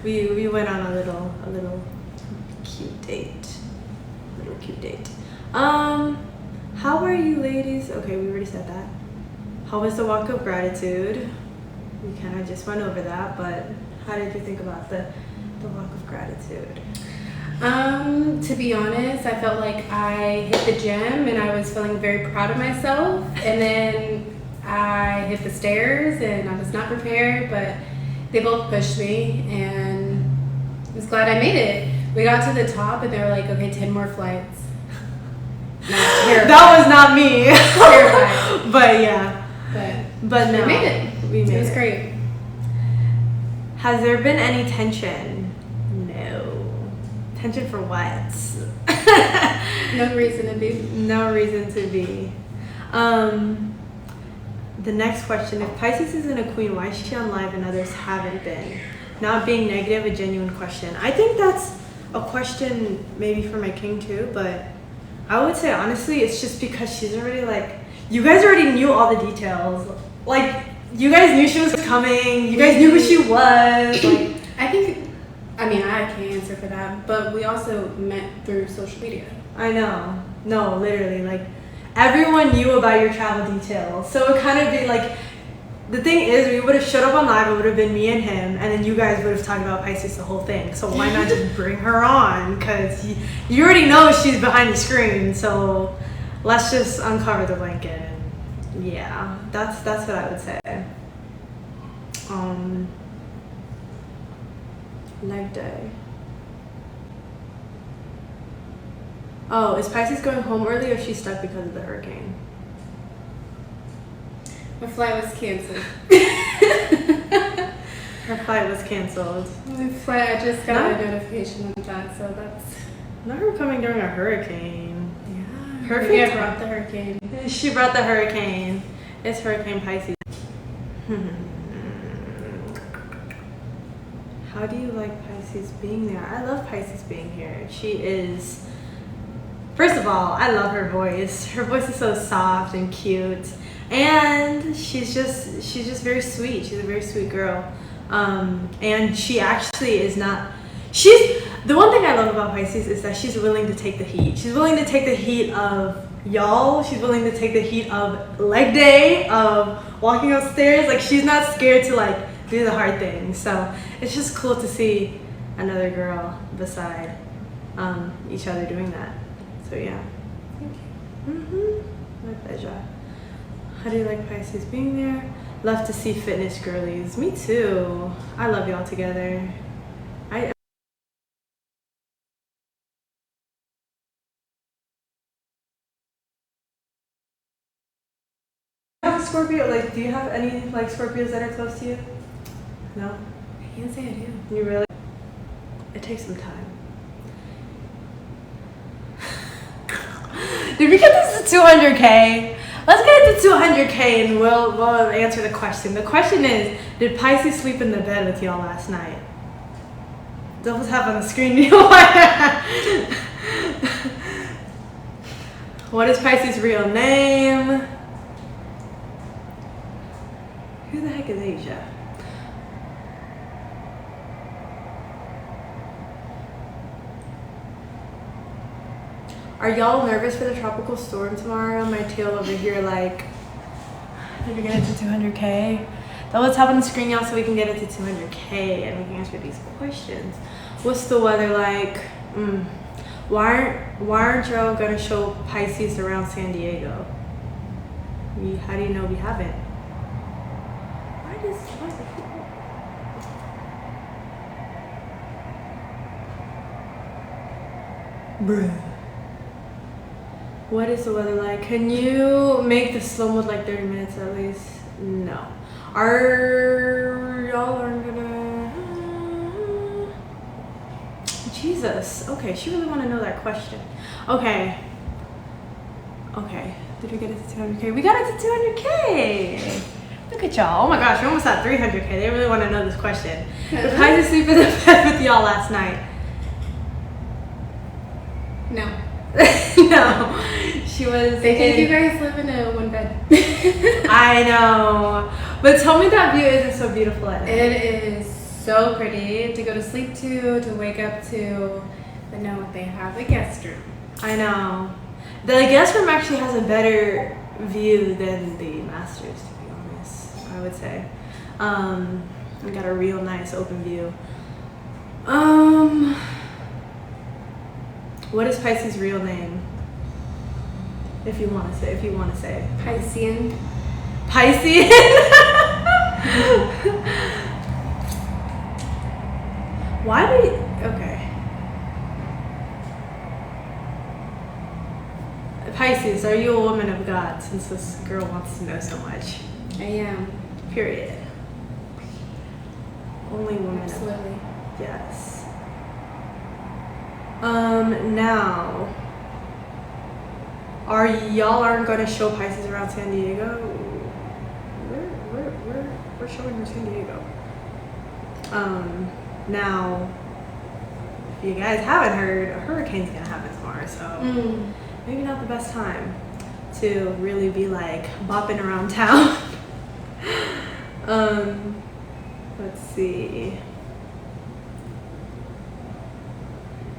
We went on a little cute date. How are you ladies? Okay, we already said that. How was the walk of gratitude? We kind of just went over that, but how did you think about the walk of gratitude? To be honest, I felt like I hit the gym and I was feeling very proud of myself, and then I hit the stairs and I was not prepared, but they both pushed me and I was glad I made it. We got to the top and they were like, okay, 10 more flights. That was not me. Terrified. But yeah. But no. We made it. It was great. Has there been any tension? No. Tension for what? No reason to be. No reason to be. The next question, if Pisces isn't a queen, why is she on live and others haven't been? Not being negative, a genuine question. I think that's a question maybe for my king too, but I would say honestly, it's just because she's already like, you guys already knew all the details. Like, you guys knew she was coming. You guys knew who she was. Like, I can't answer for that, but we also met through social media. I know. No, literally, like, everyone knew about your travel details. So it kind of be like, the thing is, we would have showed up on live, it would have been me and him, and then you guys would have talked about Pisces the whole thing. So why not just bring her on? Because you already know she's behind the screen, so let's just uncover the blanket. And yeah, that's what I would say. Leg day. Oh, is Pisces going home early or is she stuck because of the hurricane? My flight was canceled. Her flight was canceled. My flight, I just got a notification of that, so that's... Not her coming during a hurricane. Yeah. Her Maybe I brought the hurricane. She brought the hurricane. It's Hurricane Pisces. How do you like Pisces being there? I love Pisces being here. She is... First of all, I love her voice. Her voice is so soft and cute. And she's just very sweet. She's a very sweet girl. And she actually is not... The one thing I love about Pisces is that she's willing to take the heat. She's willing to take the heat of y'all. She's willing to take the heat of leg day, of walking upstairs. Like, she's not scared to, like, do the hard things. So it's just cool to see another girl beside each other doing that. So yeah. Thank you. My pleasure. How do you like Pisces being there? Love to see fitness girlies. Me too. I love y'all together. Scorpio, like, do you have any like Scorpios that are close to you? No? I can't say I do. You really? It takes some time. Did we get this to 200K? Let's get it to 200K and we'll answer the question. The question is, did Pisces sleep in the bed with y'all last night? Doubles have on the screen. What is Pisces' real name? Who the heck is Asia? Are y'all nervous for the tropical storm tomorrow? My tail over here like, did we get it to 200K? That was up on the screen, y'all, so we can get it to 200K and we can answer these questions. What's the weather like? Why aren't y'all gonna show Pisces around San Diego? How do you know we haven't? Bruh. What is the weather like? Can you make the slow mode like 30 minutes at least? No. Are y'all gonna... Jesus. Okay, she really want to know that question. Okay. Did we get it to 200K? We got it to 200K. Look at y'all. Oh my gosh, we almost at 300K. They really want to know this question. Did Pisces sleep in the bed with y'all last night? No. No. She was... They think you guys live in a one bed. I know. But tell me that view isn't so beautiful at night. It is so pretty to go to sleep to wake up to. But no, they have a guest room. I know. The guest room actually has a better view than the master's, to be honest, I would say. We got a real nice open view. What is Pisces' real name? If you want to say. Piscean. Piscean? Why do you... Okay. Pisces, are you a woman of God? Since this girl wants to know so much. I am. Period. Only woman Absolutely. of Yes. Now, y'all aren't going to show Pisces around San Diego? We're showing her San Diego. Now, if you guys haven't heard, a hurricane's gonna happen tomorrow, so maybe not the best time to really be like bopping around town. Let's see.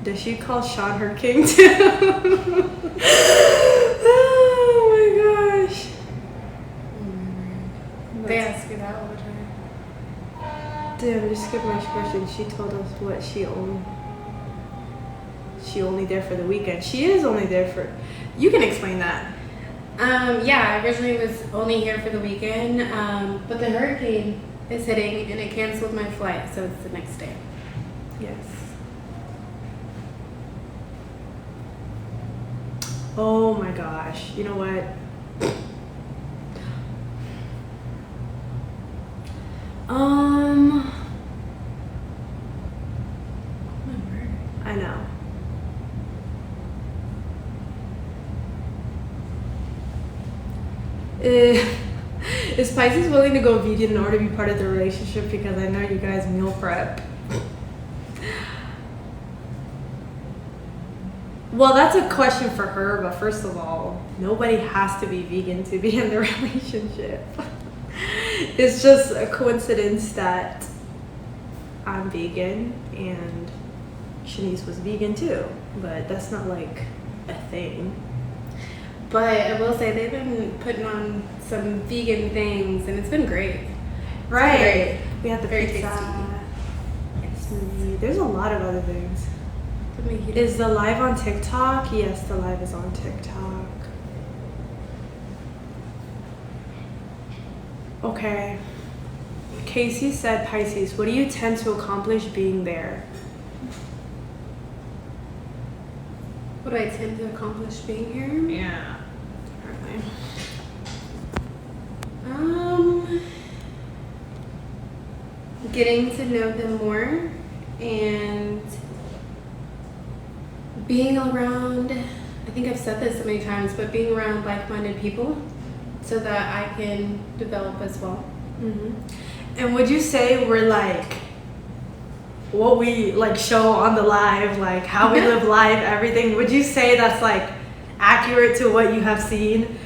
Does she call Sean her king too? Oh my gosh. They ask you that all the time. Damn, just skip my question. She told us what she only there for the weekend. She is only there for... You can explain that. Yeah, I originally was only here for the weekend, but the hurricane is hitting and it canceled my flight, so it's the next day. Yes. Oh my gosh. You know what? I know. Is Pisces willing to go vegan in order to be part of the relationship? Because I know you guys meal prep. Well, that's a question for her, but first of all, nobody has to be vegan to be in the relationship. It's just a coincidence that I'm vegan and Shanice was vegan too, but that's not like a thing. But I will say they've been putting on some vegan things and it's been great. Right. Great. We had the Very pizza. tasty. There's a lot of other things. Is the live on TikTok? Yes, the live is on TikTok. Okay. Casey said, Pisces, what do you tend to accomplish being there? What do I tend to accomplish being here? Yeah. Apparently. Getting to know them more and being around, I think I've said this so many times, but being around like-minded people so that I can develop as well. Mm-hmm. And would you say we're like, what we like show on the live, like how we live life, everything, would you say that's like accurate to what you have seen?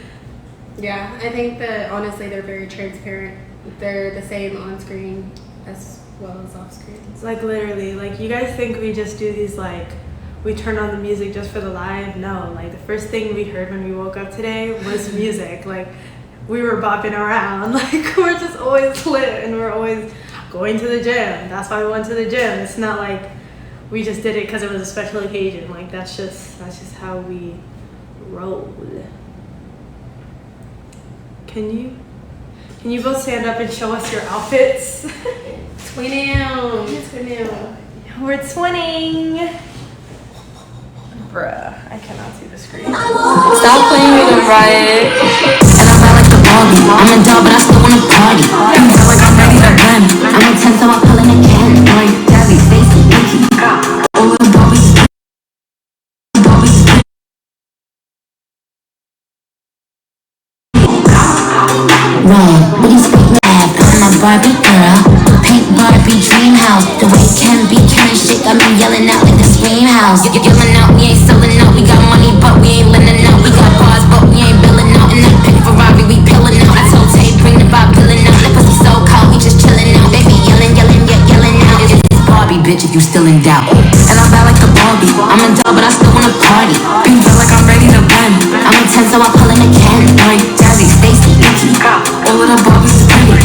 Yeah, I think that honestly they're very transparent. They're the same on screen as well as off screen. Like literally, like you guys think we just do these like, we turn on the music just for the live? No, like the first thing we heard when we woke up today was music. Like we were bopping around, like we're just always lit and we're always going to the gym. That's why we went to the gym. It's not like we just did it because it was a special occasion. Like that's just how we roll. Can you both stand up and show us your outfits? Twinning. We're twinning. Bruh, I cannot see the screen. Stop playing with them, Riot. And I'm not like the Barbie. I'm a dog, but I still wanna party. You feel like I'm ready to run. I'm intense, so I'm pulling a can. Like Debbie, Stacy, Nikki. Oh, little Bobby's. Run, with these fake abs. I'm a Barbie girl. Pink Barbie dream house. The way it can be, can shit got me yelling out like the scream house. Yelling out, we ain't selling out. We got money, but we ain't lending out. We got bars, but we ain't billing out. And that pink Ferrari, we pillin' out. I told Tay, bring the vibe, pillin' out. That pussy so cold, we just chillin' out. Baby yelling, yeah, yelling out. Barbie, bitch, if you still in doubt. And I'm bad like the Barbie. I'm in doubt, but I still wanna party. Pink feel like I'm ready to bend. I'm intense, so I pull in a Ken. Like Jazzy, Stacy, Nikki. All of the Barbies is pretty.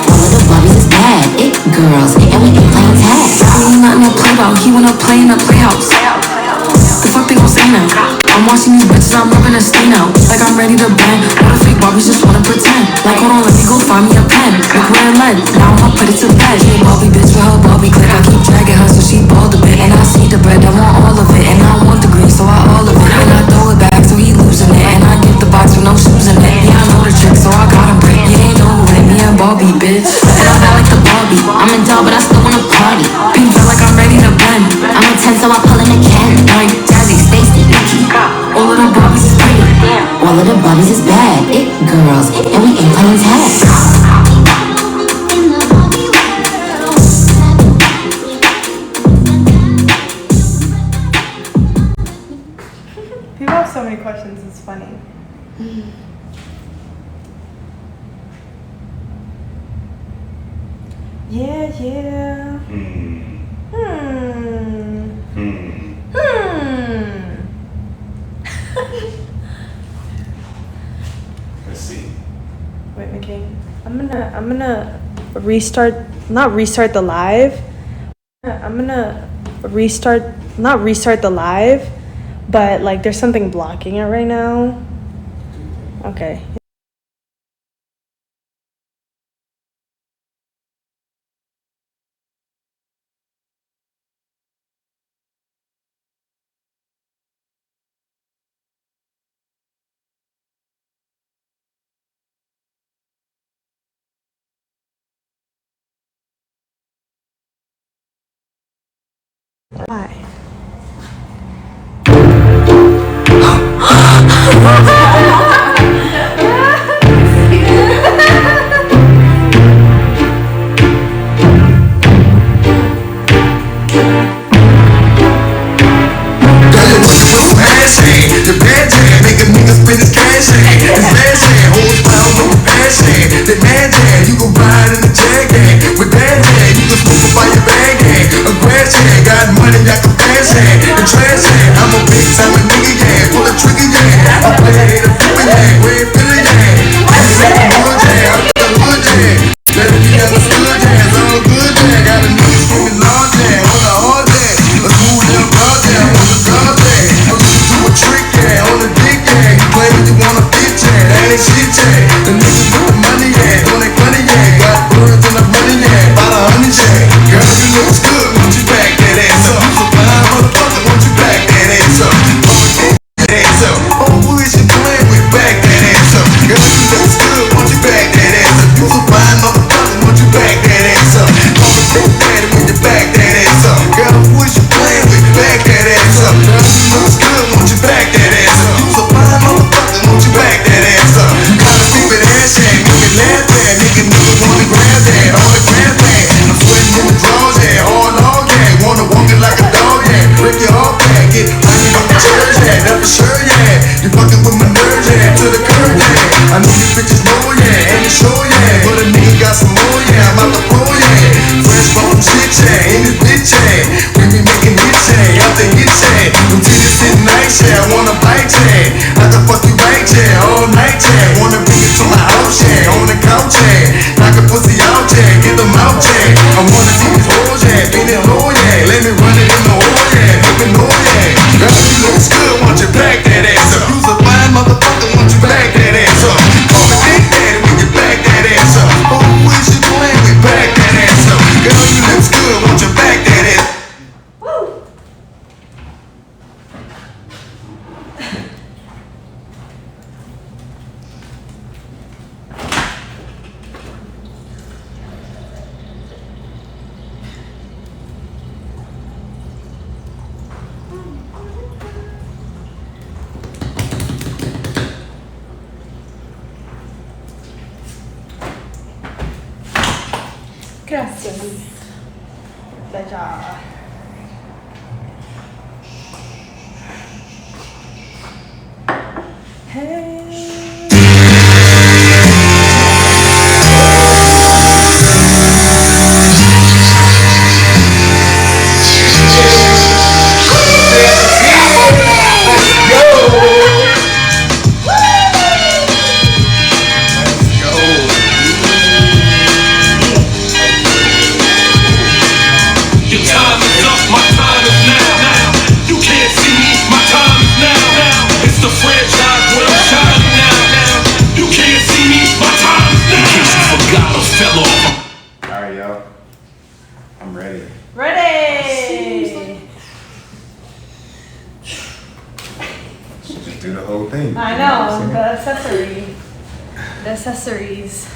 All of the Barbies is bad. It girls, and we ain't playing tag. Me not in no play ball. He wanna play in the playhouse. The fuck they gon' say now? I'm watching these bitches, I'm rubbing a stain out. Like I'm ready to bend. All the fake Barbies just wanna pretend. Like hold on, let me go find me a pen. Look where it led. Now I'ma put it to bed. She a Barbie bitch with her Barbie click. I keep dragging her so she bald a bit. And I see the bread, I want all of it. And I want the green, so I all of it. And I throw it back, so he losing it. And I get the box with no shoes in it. Yeah, I know the trick, so I got him brick. You ain't know it, me and Barbie, bitch. And I'm bad like the Barbie. I'm in doubt, but I still wanna party. Pink feel like I'm ready to bend. I'm intense, so I pull in a Ken. Like Jazzy, Stacy, Nikki. All of the Barbies is pretty. All of the Barbies is bad. It girls, and we ain't playing tag. People have so many questions, it's funny. Yeah. Let's see. Wait, McCain. I'm gonna not restart the live. I'm gonna not restart the live, but like there's something blocking it right now. Okay. Hi. Gracias. Pleasure. Hey. Ready. Just do the whole thing. I know, the accessory. The accessories.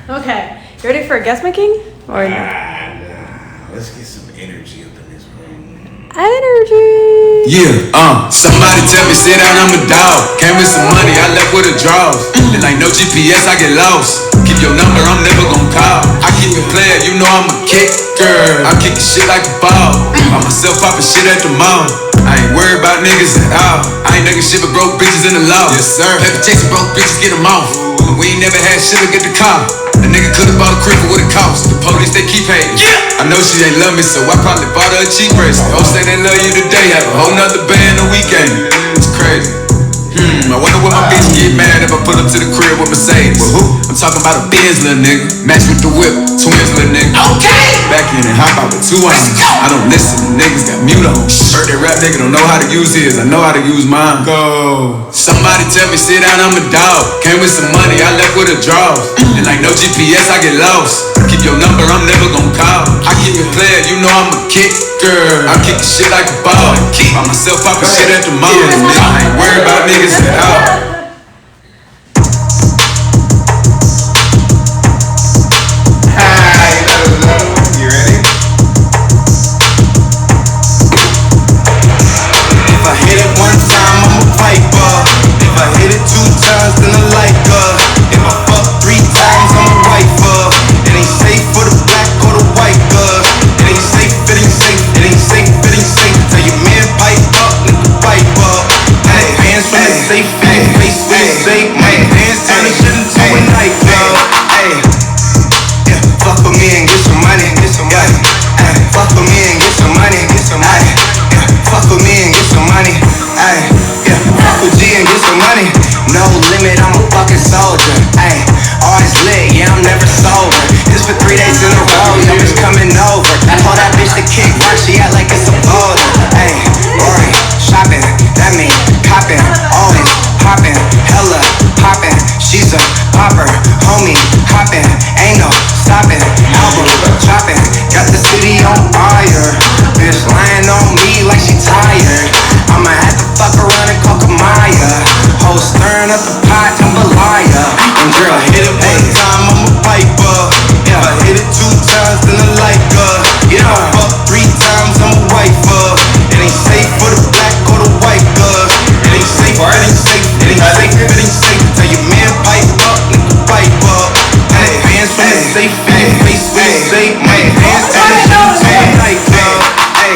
Okay, you ready for guess making? Or no? Nah. Let's get some energy up in this room. Energy. Yeah, somebody tell me sit down, I'm a dog. Came with some money, I left with a draws. And like no GPS, I get lost. Keep your number, I'm never gon' call. I keep it playing, you know I'm a kicker. I kick the shit like a ball. By myself poppin' shit at the mall. I ain't worried about niggas at all. I ain't nigga shit but broke bitches in the law. Yes sir. Paper chasing broke bitches, get them off. And we ain't never had shit to get the car. A nigga could've bought a crib for what it cost. The police, they keep hating. Yeah. I know she ain't love me, so I probably bought her a cheap bracelet. Don't say they love you today, have a whole nother band the weekend. It's crazy. I wonder what my bitch get mad if I pull up to the crib with Mercedes. Well, who? I'm talking about a Benz, little nigga. Match with the whip, twins, little nigga. Okay. Back in and hop out with 2 arms. I don't listen, niggas got mute on. Heard that rap nigga don't know how to use his. I know how to use mine. Go. Somebody tell me sit down, I'm a dog. Came with some money, I left with a draws. And like no GPS, I get lost. Keep your number, I'm never gon' call. I keep it playing, you know I'm a kicker. I kick the shit like a ball. By myself poppin' shit at the mall. I ain't worried about niggas at all. You ready? If I hit it one time, I'm a piper. If I hit it 2 times, then I like her. If I fuck 3 times, I'm a wifer. It ain't safe for the black or the white girl. It ain't safe, it ain't safe, it ain't safe, it ain't safe. Tell your man pipe up, nigga pipe up. Hey, hands from the safe, hey, face when you say, my hands turn the shit into a nightclub. Hey, yeah, fuck with me and get some money, get some money. Hey, fuck with me and get some money, get some money. Yeah, fuck with me and get some money. Ay, yeah, fuck with G and get some money. No limit, I'm a fucking soldier. Ay, always lit, yeah, I'm never sober. This for 3 days in a row, yo, bitch coming over. Told that bitch to kick rock, she act like it's a boulder. Ay, Rory, shopping, that mean copping, always popping, hella popping. She's a popper, homie, hopping, ain't no stopping. Album chopping, got the city on fire. Bitch lying on me like she tired. I'ma have to fuck around and call Kamaya. Hoes stirring up the pot, jambalaya. And girl, hit it one time, I'm a piper. If I hit it 2 times, then I like her. If I fuck 3 times, I'm a wifer. It ain't safe for the black or the white girl. It ain't safe, it ain't safe, it ain't safe, it ain't safe. Tell your man pipe up, nigga pipe up. Hey, hands from the safe, hey, face when you say, my hands turn the shit into a nightclub. Hey,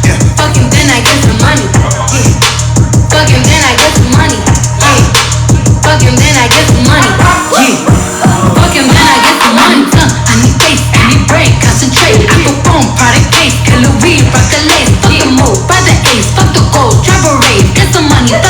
yeah. Fuck him, then I get some money. Yeah. Fuck him, then I get some money. Yeah. Fuck him, then I get some money. Yeah. Fuck him, then I get some money. I need face, I need brain, concentrate. I perform, product case, killer weed, rock the lace. Fuck the move, buy the ace, fuck the gold, travel rave, get some money, fuck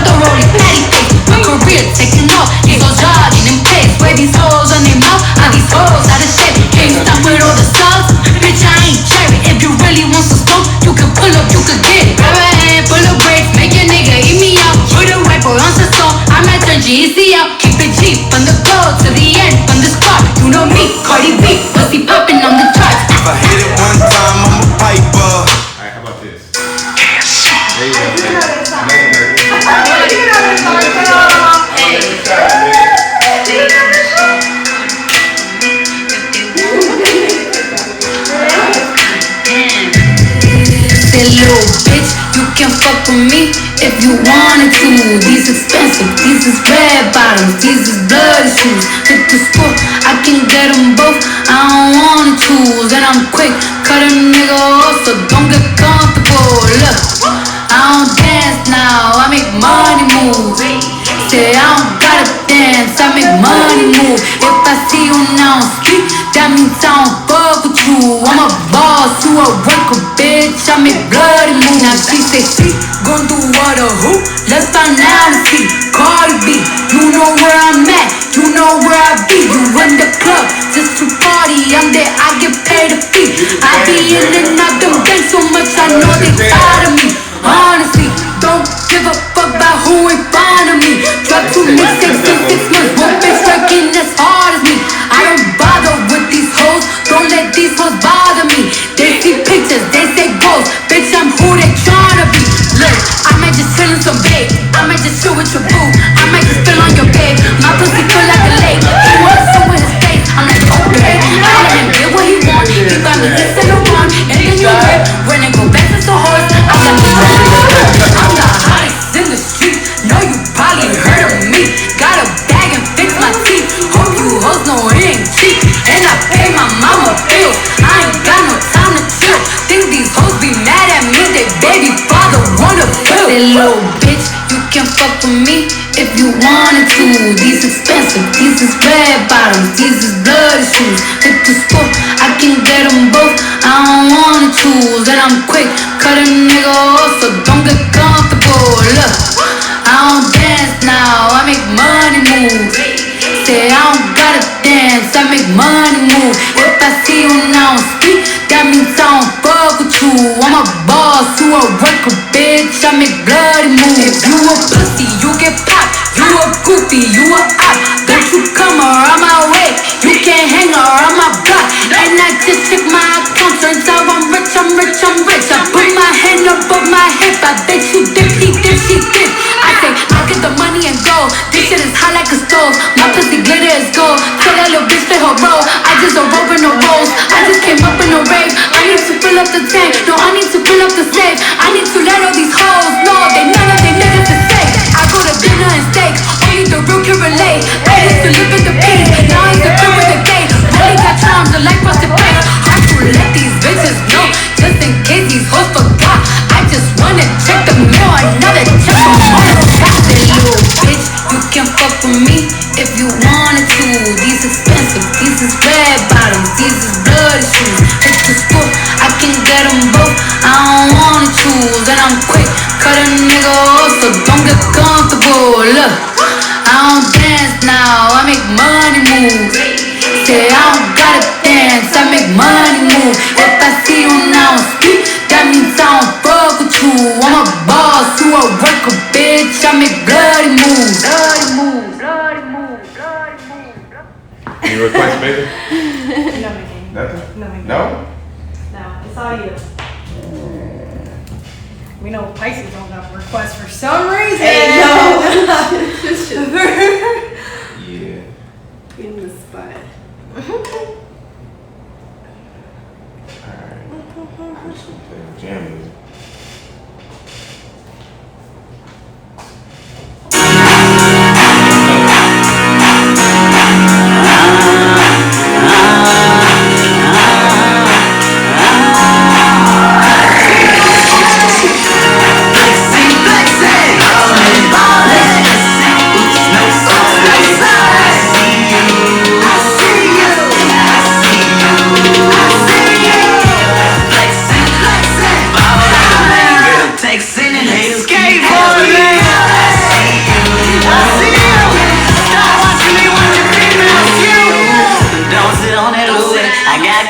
the rollie, patty face. My career taking off, these hoes jogging in place. Wear these hoes on their mouth, all these hoes out of shape. Can't stop with all the sauce, bitch I ain't cherry. If you really want some smoke, you can pull up, you can get it. Grab a hand, pull a brakes, make your nigga eat me out. Put a white boy on the song, I'm at turn GEC out. Keep it G from the go to the end, from the squad. You know me, Cardi B, pussy popping on the charts. If I hit it one time, I'm a piper. Alright, how about this? There you go. Say little bitch, you can fuck with me if you wanted to. These expensive, these is red bottoms, these is bloody shoes. Hit the school, I can get them both, I don't wanna choose. And I'm quick, cut a nigga off, so don't get comfortable. Look, I don't dance now, I make money move. Say I don't gotta dance, I make money move. If I see you now on street, that means I don't fuck with you. I'm a boss, you a worker, bitch, I make bloody move. Now she say she gon' do what or who? Let's find out and see. Cardi B, you know where I'm at, you know where I be. You in the club, just to party, I'm there, I get paid a fee. I be in and out them gangs so much, I know they tired of me. Honestly, don't give a fuck about who in front of me. Drop 2 mixtapes in 6 months, one bitch working as hard as me. I don't bother with these hoes, don't let these hoes bother me. They see pictures, they say ghosts. Bitch, I'm who they tryna be. Look, I might just chill in some babe. I might just chill with your boo. I might just spill on your babe. My pussy feel like a lake. He wanna sit with his face. I'm like, okay. I let him get what he want. He got me listening to one. And then you rip. When it go back to the horse, I got the I'm the hottest in the street. Know you probably heard of me. Got a bag and fix my teeth. Hope you hoes know it ain't cheap. And I pay my mama bills. I ain't got no time to chill. Think these hoes be mad at me. They baby father wanna kill. Say little bitch, you can fuck with me if you wanted to. These expensive, these is red bottoms, these is bloody shoes. Hit the store, I can get them both. I don't wanna choose, and I'm quick, cut a nigga off, so don't get comfortable. Look, I don't dance now, I make money move. Say I don't gotta dance, I make money move. If I see you now speak, that means I don't fuck with you. I'm a boss, you a worker, bitch, I make bloody moves. If you a pussy, you get popped. You a goofy, you a op. Don't you come around my way, you can't hang around my block. And I just check my account, turns out I'm rich, I'm rich, I'm rich. I put my hand above my hip, I bet you dip, he dip, she dip. I say, I get the money and go. This shit is hot like a stove. My pussy glitter is gold. Tell that little bitch play her role. I just don't roll in no rolls. I just came up in a rave. I need to fill up the tank. No, I need to fill up the safe. I need to let all these hoes know they none of they niggas is safe. I go to dinner and steak. Only the real can relate. I used to live in the peace. Now I'm the crib with the gate. Really got charms and like rusted face. Hard to let these bitches know. Just in case these hoes forgot. I just wanna check the mail. Another check from all the shots. Little bitch, you can fuck with me if you wanted to. These expensive, these is red bottoms, these is bloody shoes. Hit the store, I can get them both. I don't wanna choose, and I'm quick, cut a nigga off, so don't get comfortable. Look, I don't dance now, I make money move. Say I don't gotta dance, I make money move. If I see you now speak, that means I don't fuck with you. I'm a boss, you a worker, bitch, I make bloody moves. Bloody moves, bloody moves, bloody moves. Any requests, baby? No, Mickey. Nothing? No, Mickey. No? No, it's all you. We know Pisces don't got requests for some reason. Hey, yo. Yeah. In the spot. Alright. I'm just gonna play the jam music.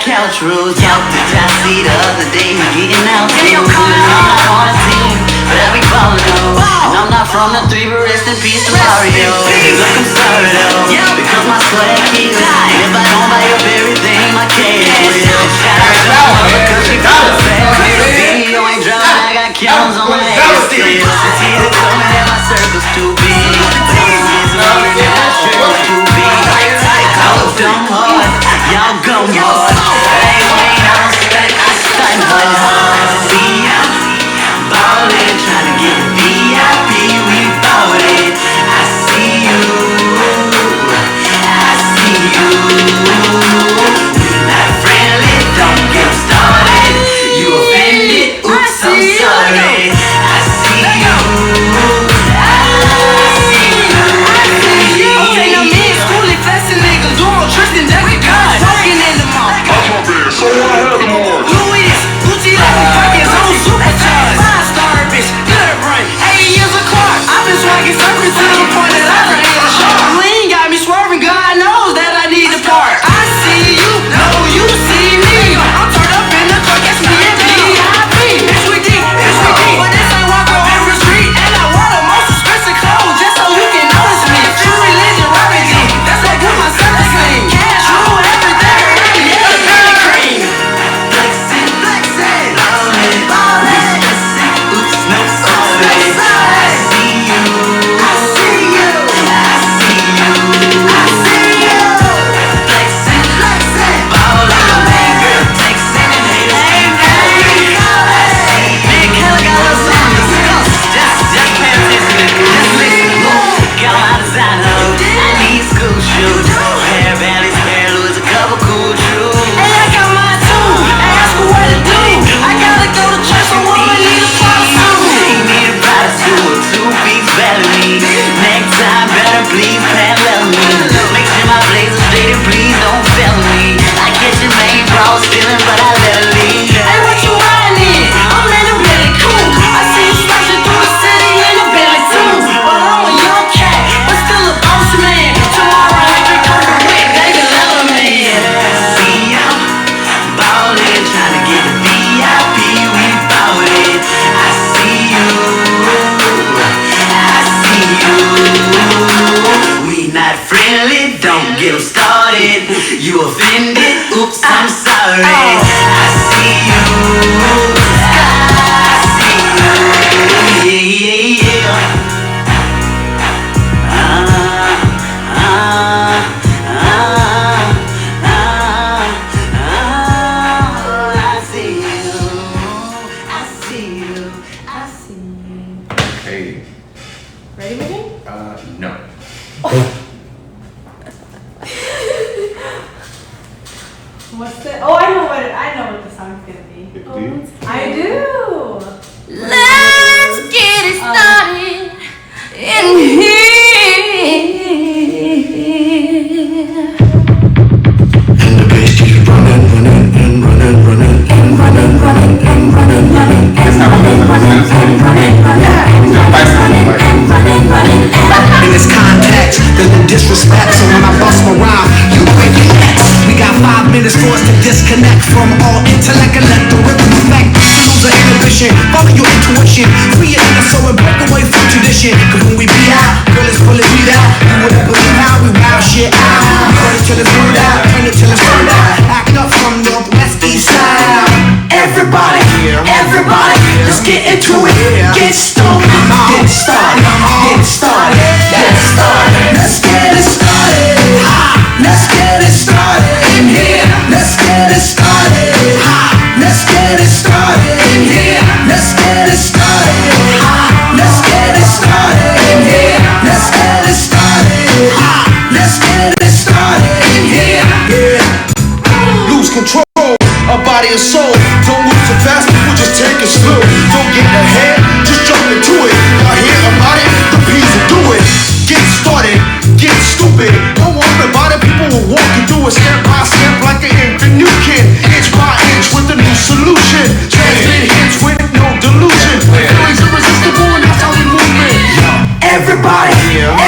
Couch rules, talked to Jossie the other day. We getting out too. I'm not on a team, but I be ballin' though. And I'm not from the three, but rest in peace to Mario. Look, I'm sorry though, because my sweat keeps. And if I don't buy up everything, my cash will. Shout out to my mother, cause she got a family. Video ain't drumming, I got counts on my ass still. It's either coming and my circle's too big. It's longer than my shirt's too big. I was dumb hard, y'all go hard. Friendly trying to get the VIP, we bout it. I see you, I see you. We not friendly, don't get 'em started. You offended, oops, I'm sorry. I see you, I see you. Yeah, yeah, yeah. Hey. Ready, Megan? No. What's the? Oh, I know what the song's gonna be. Do you? I do. Let's get it started in here. And the bass keeps running, running, and running, running, and running, running, and running, running, and running, running, and running, running, in this context, there's no disrespect, so when I bust my rhyme, you break your necks. We got 5 minutes for us to disconnect from all intellect and let the rhythm affect. Lose the inhibition, follow your intuition, free your inner soul and break away from tradition. Cause when we be out, girl, it's fully beat out. You wouldn't believe how we wow shit out. Burn it till it's burned out, turn it till it's burned out. Act up from Northwest East Side. Everybody, everybody, let's get into it. Get stoned, get started, get started, get started. Let's get it started. Let's get it started in here. Let's get it started. Let's get it started in here. Let's get it started. Let's get it started in here. Let's get it started. Let's get it started in here. Yeah. Lose control of body and soul. Don't move too fast, people just take it slow. Don't get ahead, just jump into it. Y'all hear about it? The P's will do it. Get started, get stupid. Don't worry about it, people will walk you through it step by step like an infant new kid. Inch by inch with a new solution. Transmit hits with no delusion. Feelings irresistible and that's how we move it. Everybody,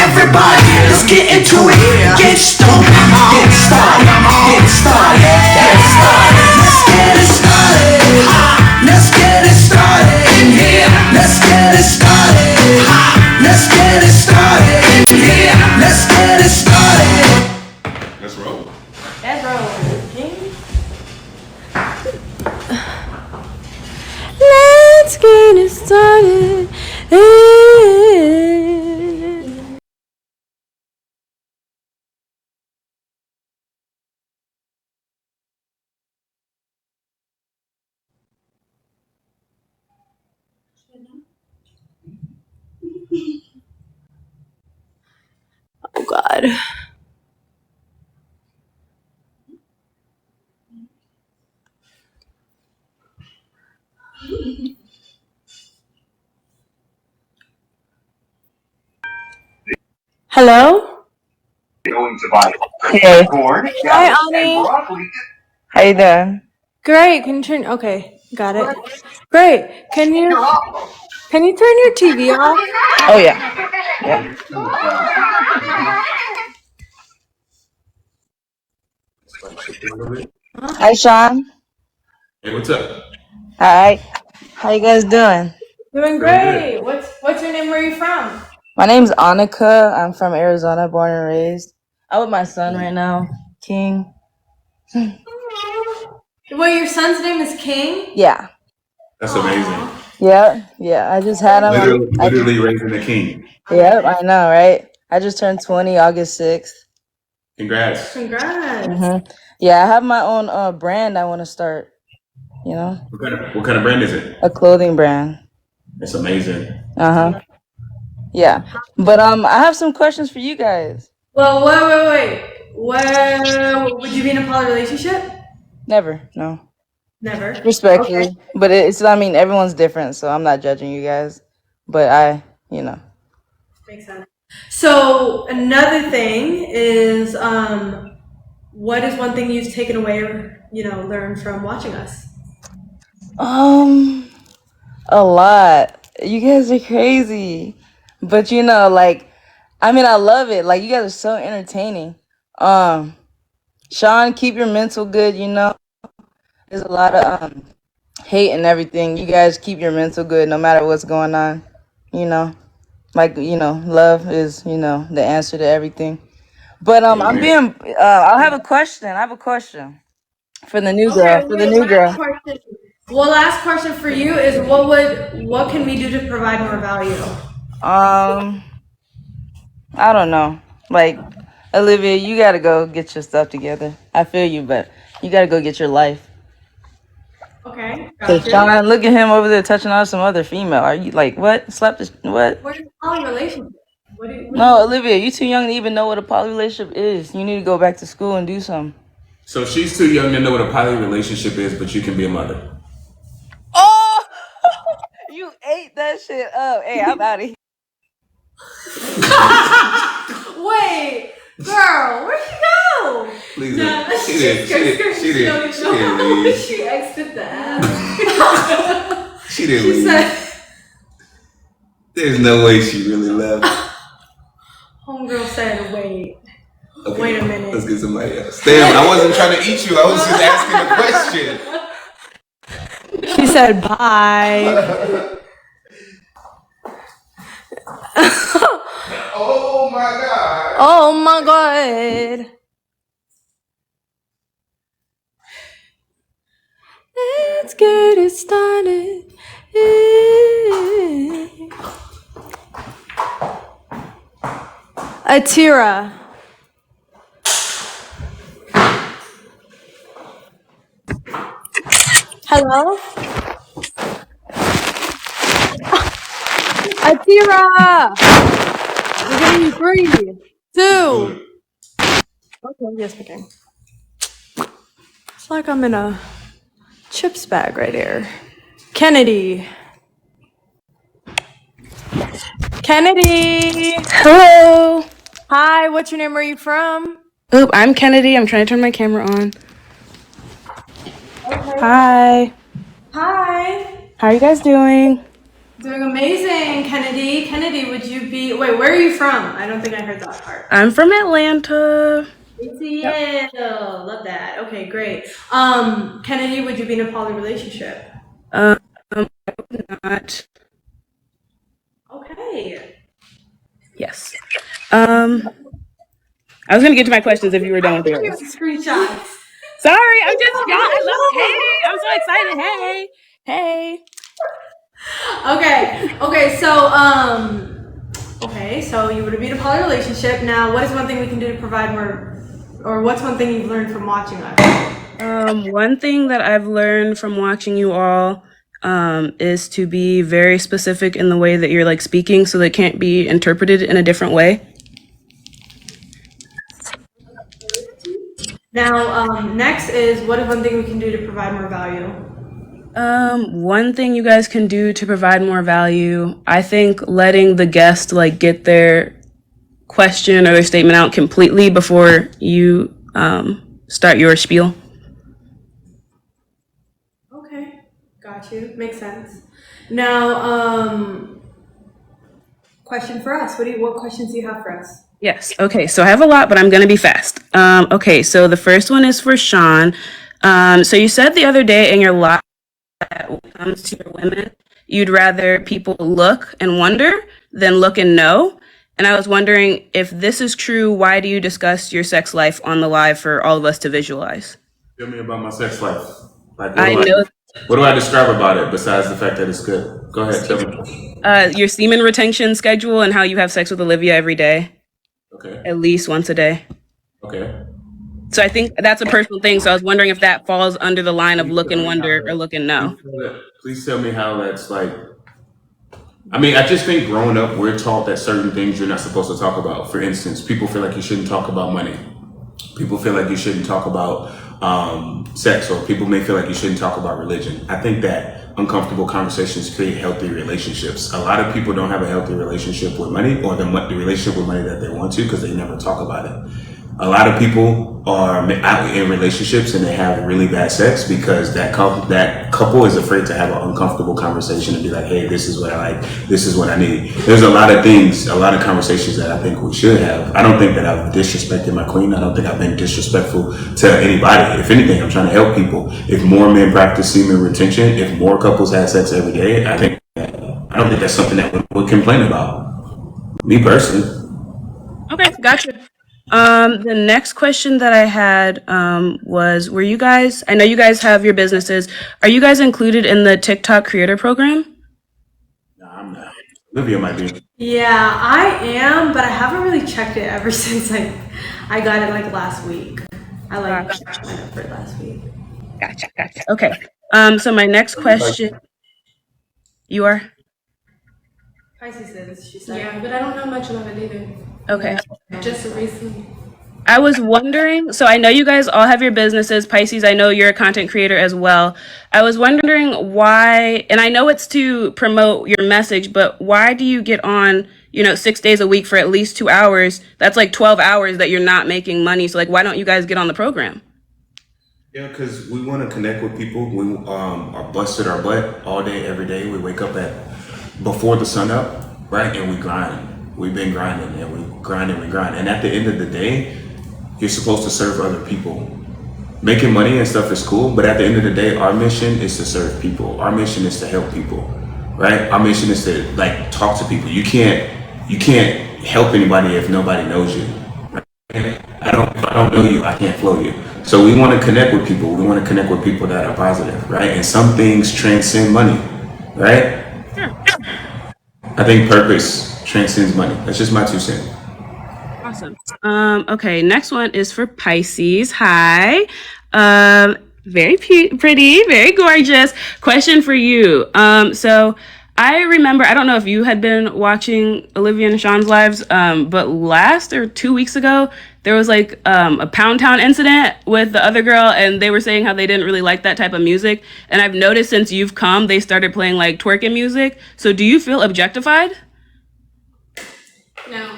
everybody, let's get into it. Get stoned, get started, get started, get started. Let's get it started. Let's get it started in here. Let's get it started. Let's get it started in here. Let's get it started. Let's roll. Let's roll. King. Let's get it started. Oh God. Hello? Going to buy Hey, corn, Hi, carrots, and Ani. broccoli. how you doing? Great. Can you turn? Okay, got it. Great. Can you turn your TV off? Oh yeah, yeah. Hi Sean. Hey, what's up? Hi. How you guys doing? Doing Doing good. great. What's your name? Where are you from? My name's Annika. I'm from Arizona, born and raised. I'm with my son right now, King. Well, your son's name is King. Yeah, That's amazing. yeah. I just had him. Literally raising the king. Yep, I know, right? I just turned 20 August 6th. Congrats. Congrats. Yeah, I have my own brand I want to start. You know, What kind of brand is it? a clothing brand. It's amazing. Yeah, but I have some questions for you guys. Well, wait. Would you be in a poly relationship? Never, no. Never. Respectfully, Okay. but it's. I mean, everyone's different, so I'm not judging you guys. But Makes sense. So another thing is, what is one thing you've taken away or learned from watching us? a lot. You guys are crazy, but I love it. Like, you guys are so entertaining. Sean, keep your mental good. There's a lot of hate and everything. You guys keep your mental good no matter what's going on. You know, like love is the answer to everything. But I'm Amen. being. I'll have a question. I have a question for the new girl. Okay, For the wait, new last girl. question. Well, last question for you is what can we do to provide more value? Um, I don't know. Like, Olivia, you gotta go get your stuff together. I feel you, but you gotta go get your life. Okay, Cause gotcha. Sean, look at him over there touching on some other female. Are you like what? Slap this what? What is a poly relationship? No, Olivia, you too young to even know what a poly relationship is. You need to go back to school and do something. So she's too young to know what a poly relationship is, but you can be a mother. Oh, you ate that shit up. Hey, I'm out of here. Wait, girl, where'd you go? Please, No, she didn't leave. She exited the app. She didn't She leave. said, There's no way she really left. homegirl said, wait. Okay, Wait a minute. Let's get somebody else. Damn, I wasn't trying to eat you. I was just asking a question. She said, bye. Oh my god. Oh my god. Let's get it started. Atira. Hello? Atira! We're giving you 3, 2. Okay, yes, we can. It's like I'm in a chips bag right here. Kennedy. Kennedy! Hello. Hi, what's your name? Where are you from? Oop, I'm Kennedy. I'm trying to turn my camera on. Okay. Hi. Hi. How are you guys doing? Doing amazing, Kennedy. Kennedy, would you be... Wait, where are you from? I don't think I heard that part. I'm from Atlanta. ATL. Love that. Okay, great. Kennedy, would you be in a poly relationship? Not. Okay. Yes. I was gonna get to my questions if you were done with yours. Screenshots. Sorry, I'm just y'all. I love. Hey, I'm so excited. Hey. Okay, so you would be in a poly relationship. Now, what is one thing we can do to provide more, or what's one thing you've learned from watching us? One thing that I've learned from watching you all is to be very specific in the way that you're like speaking, so that it can't be interpreted in a different way. Now, next is what is one thing we can do to provide more value? One thing you guys can do to provide more value, I think letting the guest like get their question or their statement out completely before you start your spiel. Okay, got you. Makes sense. Now, question for us. What questions do you have for us? Yes. Okay. So I have a lot, but I'm going to be fast. Okay. So the first one is for Sean. So you said the other day in your live that when it comes to your women, you'd rather people look and wonder than look and know. And I was wondering if this is true, why do you discuss your sex life on the live for all of us to visualize? Tell me about my sex life. Like, What do I describe about it besides the fact that it's good? Go ahead, tell me. Your semen retention schedule and how you have sex with Olivia every day, Okay. at least once a day. Okay. So I think that's a personal thing. So I was wondering if that falls under the line of look and wonder or look and know. Please tell me how that's like. I mean, I just think growing up, we're taught that certain things you're not supposed to talk about. For instance, people feel like you shouldn't talk about money. People feel like you shouldn't talk about sex, or people may feel like you shouldn't talk about religion. I think that uncomfortable conversations create healthy relationships. A lot of people don't have a healthy relationship with money, or the relationship with money that they want to, because they never talk about it. A lot of people are out in relationships and they have really bad sex because that couple is afraid to have an uncomfortable conversation and be like, hey, this is what I like, this is what I need. There's a lot of things, a lot of conversations that I think we should have. I don't think that I've disrespected my queen. I don't think I've been disrespectful to anybody. If anything, I'm trying to help people. If more men practice semen retention, if more couples have sex every day, I don't think that's something that we would complain about. Me personally. Okay, gotcha. The next question that I had was, were you guys, I know you guys have your businesses, are you guys included in the TikTok creator program? No, I'm not. Olivia might be. Yeah, I am, but I haven't really checked it ever since I got it like last week. I like signed up for it last week. Gotcha. Okay. So my next question, you are? Pisces is, she said. Yeah, but I don't know much about it either. Okay. Just recently. I was wondering, so I know you guys all have your businesses. Pisces, I know you're a content creator as well. I was wondering why, and I know it's to promote your message, but why do you get on, 6 days a week for at least 2 hours? That's like 12 hours that you're not making money. So like, why don't you guys get on the program? Yeah, because we want to connect with people. We are busted our butt all day, every day. We wake up before the sun up, right? And we grind. We've been grinding and we grind. And at the end of the day, you're supposed to serve other people. Making money and stuff is cool, but at the end of the day, our mission is to serve people. Our mission is to help people, right? Our mission is to talk to people. You can't help anybody if nobody knows you. Right? If I don't know you, I can't flow you. So we want to connect with people. We want to connect with people that are positive, right? And some things transcend money, right? I think purpose transcends money. That's just my 2 cents. Awesome. Okay, next one is for Pisces. Hi. Very pretty, very gorgeous. Question for you. So I remember, I don't know if you had been watching Olivia and Sean's lives, but last or 2 weeks ago, there was like a Pound Town incident with the other girl, and they were saying how they didn't really like that type of music. And I've noticed since you've come, they started playing like twerking music. So do you feel objectified? No.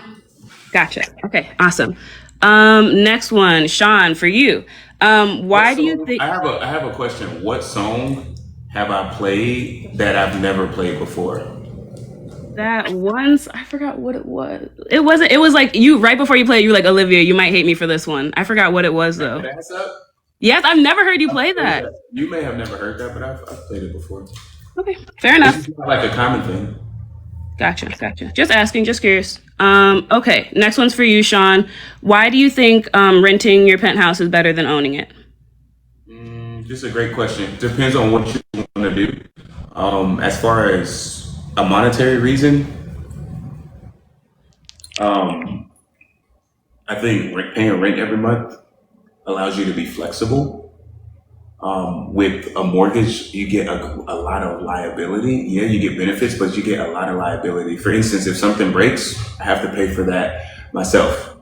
Gotcha. Okay, awesome. Next one, Sean, for you. Why do you think? I have a question. What song have I played that I've never played before? That once, I forgot what it was. It was like you, right before you played, you were like, Olivia, you might hate me for this one. I forgot what it was though. Yes, I've never heard you play that. You may have never heard that, but I've played it before. Okay, fair enough. It's not like a common thing. Gotcha. Just asking, just curious. Okay, next one's for you, Sean. Why do you think renting your penthouse is better than owning it? This is a great question. Depends on what you want to do. As far as a monetary reason, I think paying rent every month allows you to be flexible. With a mortgage, you get a lot of liability. Yeah, you get benefits, but you get a lot of liability. For instance, if something breaks, I have to pay for that myself.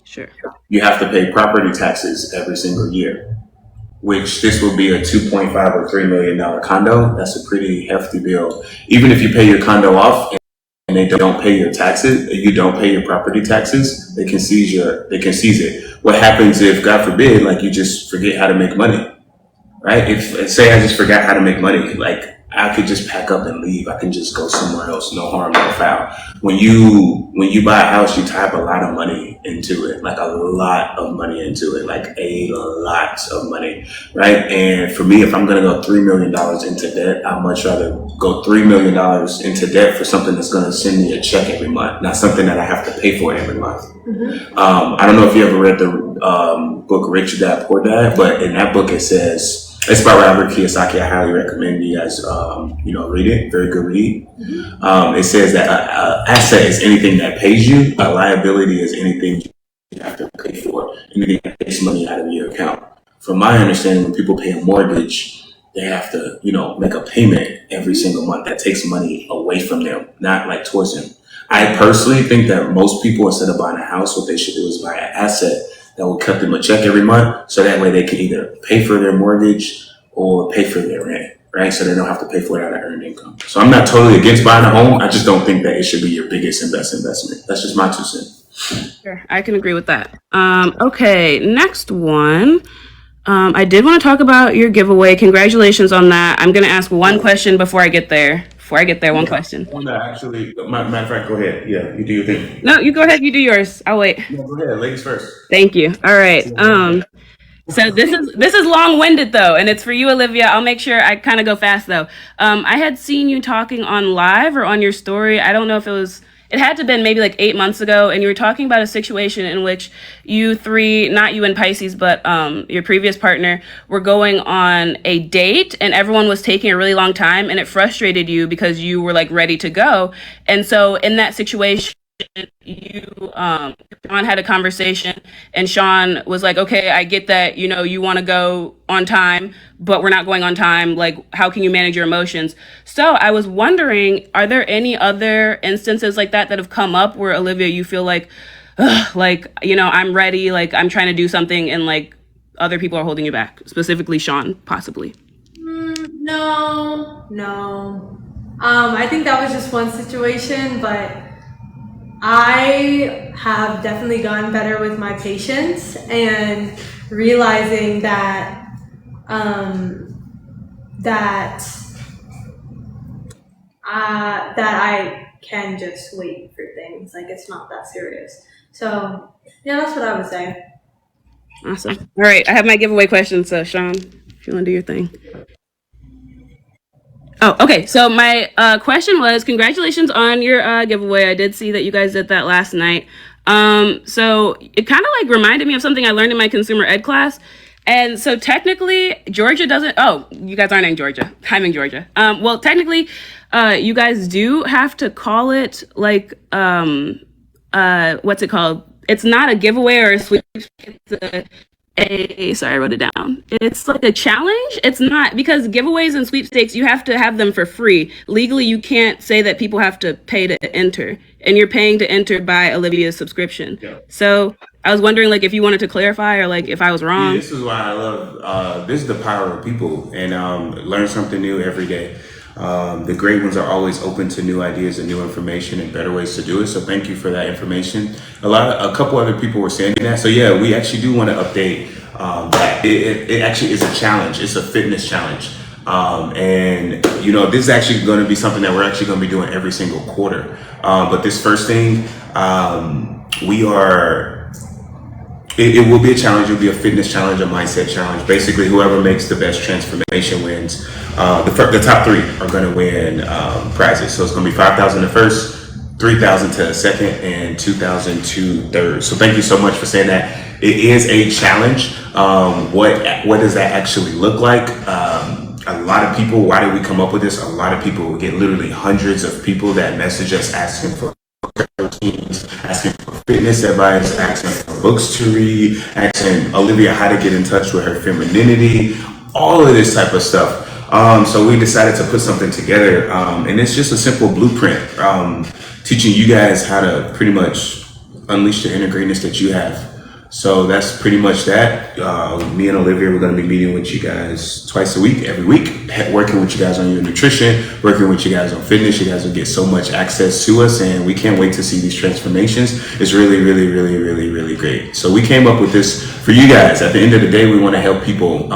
Sure. You have to pay property taxes every single year, which this will be a $2.5 or $3 million condo. That's a pretty hefty bill. Even if you pay your condo off and they don't pay your taxes, you don't pay your property taxes, they can seize it. What happens if, God forbid, like you just forget how to make money, right? If say I just forgot how to make money, like I could just pack up and leave. I can just go somewhere else, no harm, no foul. When you buy a house, you type a lot of money into it, like a lot of money into it, like a lot of money, right? And for me, if I'm gonna go $3 million into debt, I'd much rather go $3 million into debt for something that's gonna send me a check every month, not something that I have to pay for every month. Mm-hmm. I don't know if you ever read the book Rich Dad Poor Dad, but in that book it says, it's by Robert Kiyosaki. I highly recommend you guys, read it. Very good read. Mm-hmm. It says that an asset is anything that pays you. A liability is anything you have to pay for. Anything that takes money out of your account. From my understanding, when people pay a mortgage, they have to, make a payment every single month. That takes money away from them, not like towards them. I personally think that most people, instead of buying a house, what they should do is buy an asset that will cut them a check every month, so that way they can either pay for their mortgage or pay for their rent, right? So they don't have to pay for it out of earned income. So I'm not totally against buying a home. I just don't think that it should be your biggest investment. That's just my 2 cents. Sure, I can agree with that. Okay, next one. I did want to talk about your giveaway. Congratulations on that. I'm gonna ask one question before I get there. One question. I want to actually, matter of fact, go ahead. Yeah, you do your thing. No, you go ahead. You do yours. I'll wait. No, go ahead. Ladies first. Thank you. All right. So this is long-winded though, and it's for you, Olivia. I'll make sure I kind of go fast though. I had seen you talking on live or on your story. I don't know if it had to have been maybe like 8 months ago, and you were talking about a situation in which you three, not you and Pisces, but your previous partner, were going on a date, and everyone was taking a really long time, and it frustrated you because you were like ready to go. And so in that situation, you Sean had a conversation, and Sean was like, okay, I get that, you want to go on time, but we're not going on time. Like, how can you manage your emotions? So I was wondering, are there any other instances like that have come up where, Olivia, you feel like, ugh, like, I'm ready, like I'm trying to do something, and like other people are holding you back, specifically Sean, possibly? No. I think that was just one situation, but I have definitely gotten better with my patience and realizing that that I can just wait for things. Like, it's not that serious. So yeah, that's what I would say. Awesome. All right, I have my giveaway question. So Sean, if you want to do your thing. Oh, okay. So my question was, congratulations on your giveaway. I did see that you guys did that last night. So it kind of like reminded me of something I learned in my consumer ed class. And so technically, Georgia doesn't. Oh, you guys aren't in Georgia. I'm in Georgia. Well, technically, you guys do have to call it like what's it called? It's not a giveaway or a sweepstakes. It's sorry, I wrote it down. It's like a challenge. It's not, because giveaways and sweepstakes, you have to have them for free. Legally, you can't say that people have to pay to enter, and you're paying to enter by Olivia's subscription. Yeah. So I was wondering, like, if you wanted to clarify, or like if I was wrong. Yeah, this is why I love. This is the power of people, and learn something new every day. The great ones are always open to new ideas and new information and better ways to do it. So thank you for that information. A couple other people were saying that. So yeah, we actually do want to update that. It actually is a challenge. It's a fitness challenge. And this is actually going to be something that we're actually going to be doing every single quarter. But this first thing, it will be a challenge. It will be a fitness challenge, a mindset challenge. Basically, whoever makes the best transformation wins. The top three are going to win prizes. So it's going to be $5,000 to first, $3,000 to second, and $2,000 to third. So thank you so much for saying that. It is a challenge. What does that actually look like? A lot of people. Why did we come up with this? A lot of people. We get literally hundreds of people that message us asking for routines, asking for fitness advice, asking for books to read, asking Olivia how to get in touch with her femininity, all of this type of stuff. So we decided to put something together, and it's just a simple blueprint, teaching you guys how to pretty much unleash the inner greatness that you have. So that's pretty much that. Me and Olivia, we're going to be meeting with you guys twice a week, every week, working with you guys on your nutrition, working with you guys on fitness. You guys will get so much access to us, and we can't wait to see these transformations. It's really, really, really, really, really great. So we came up with this for you guys. At the end of the day, we want to help people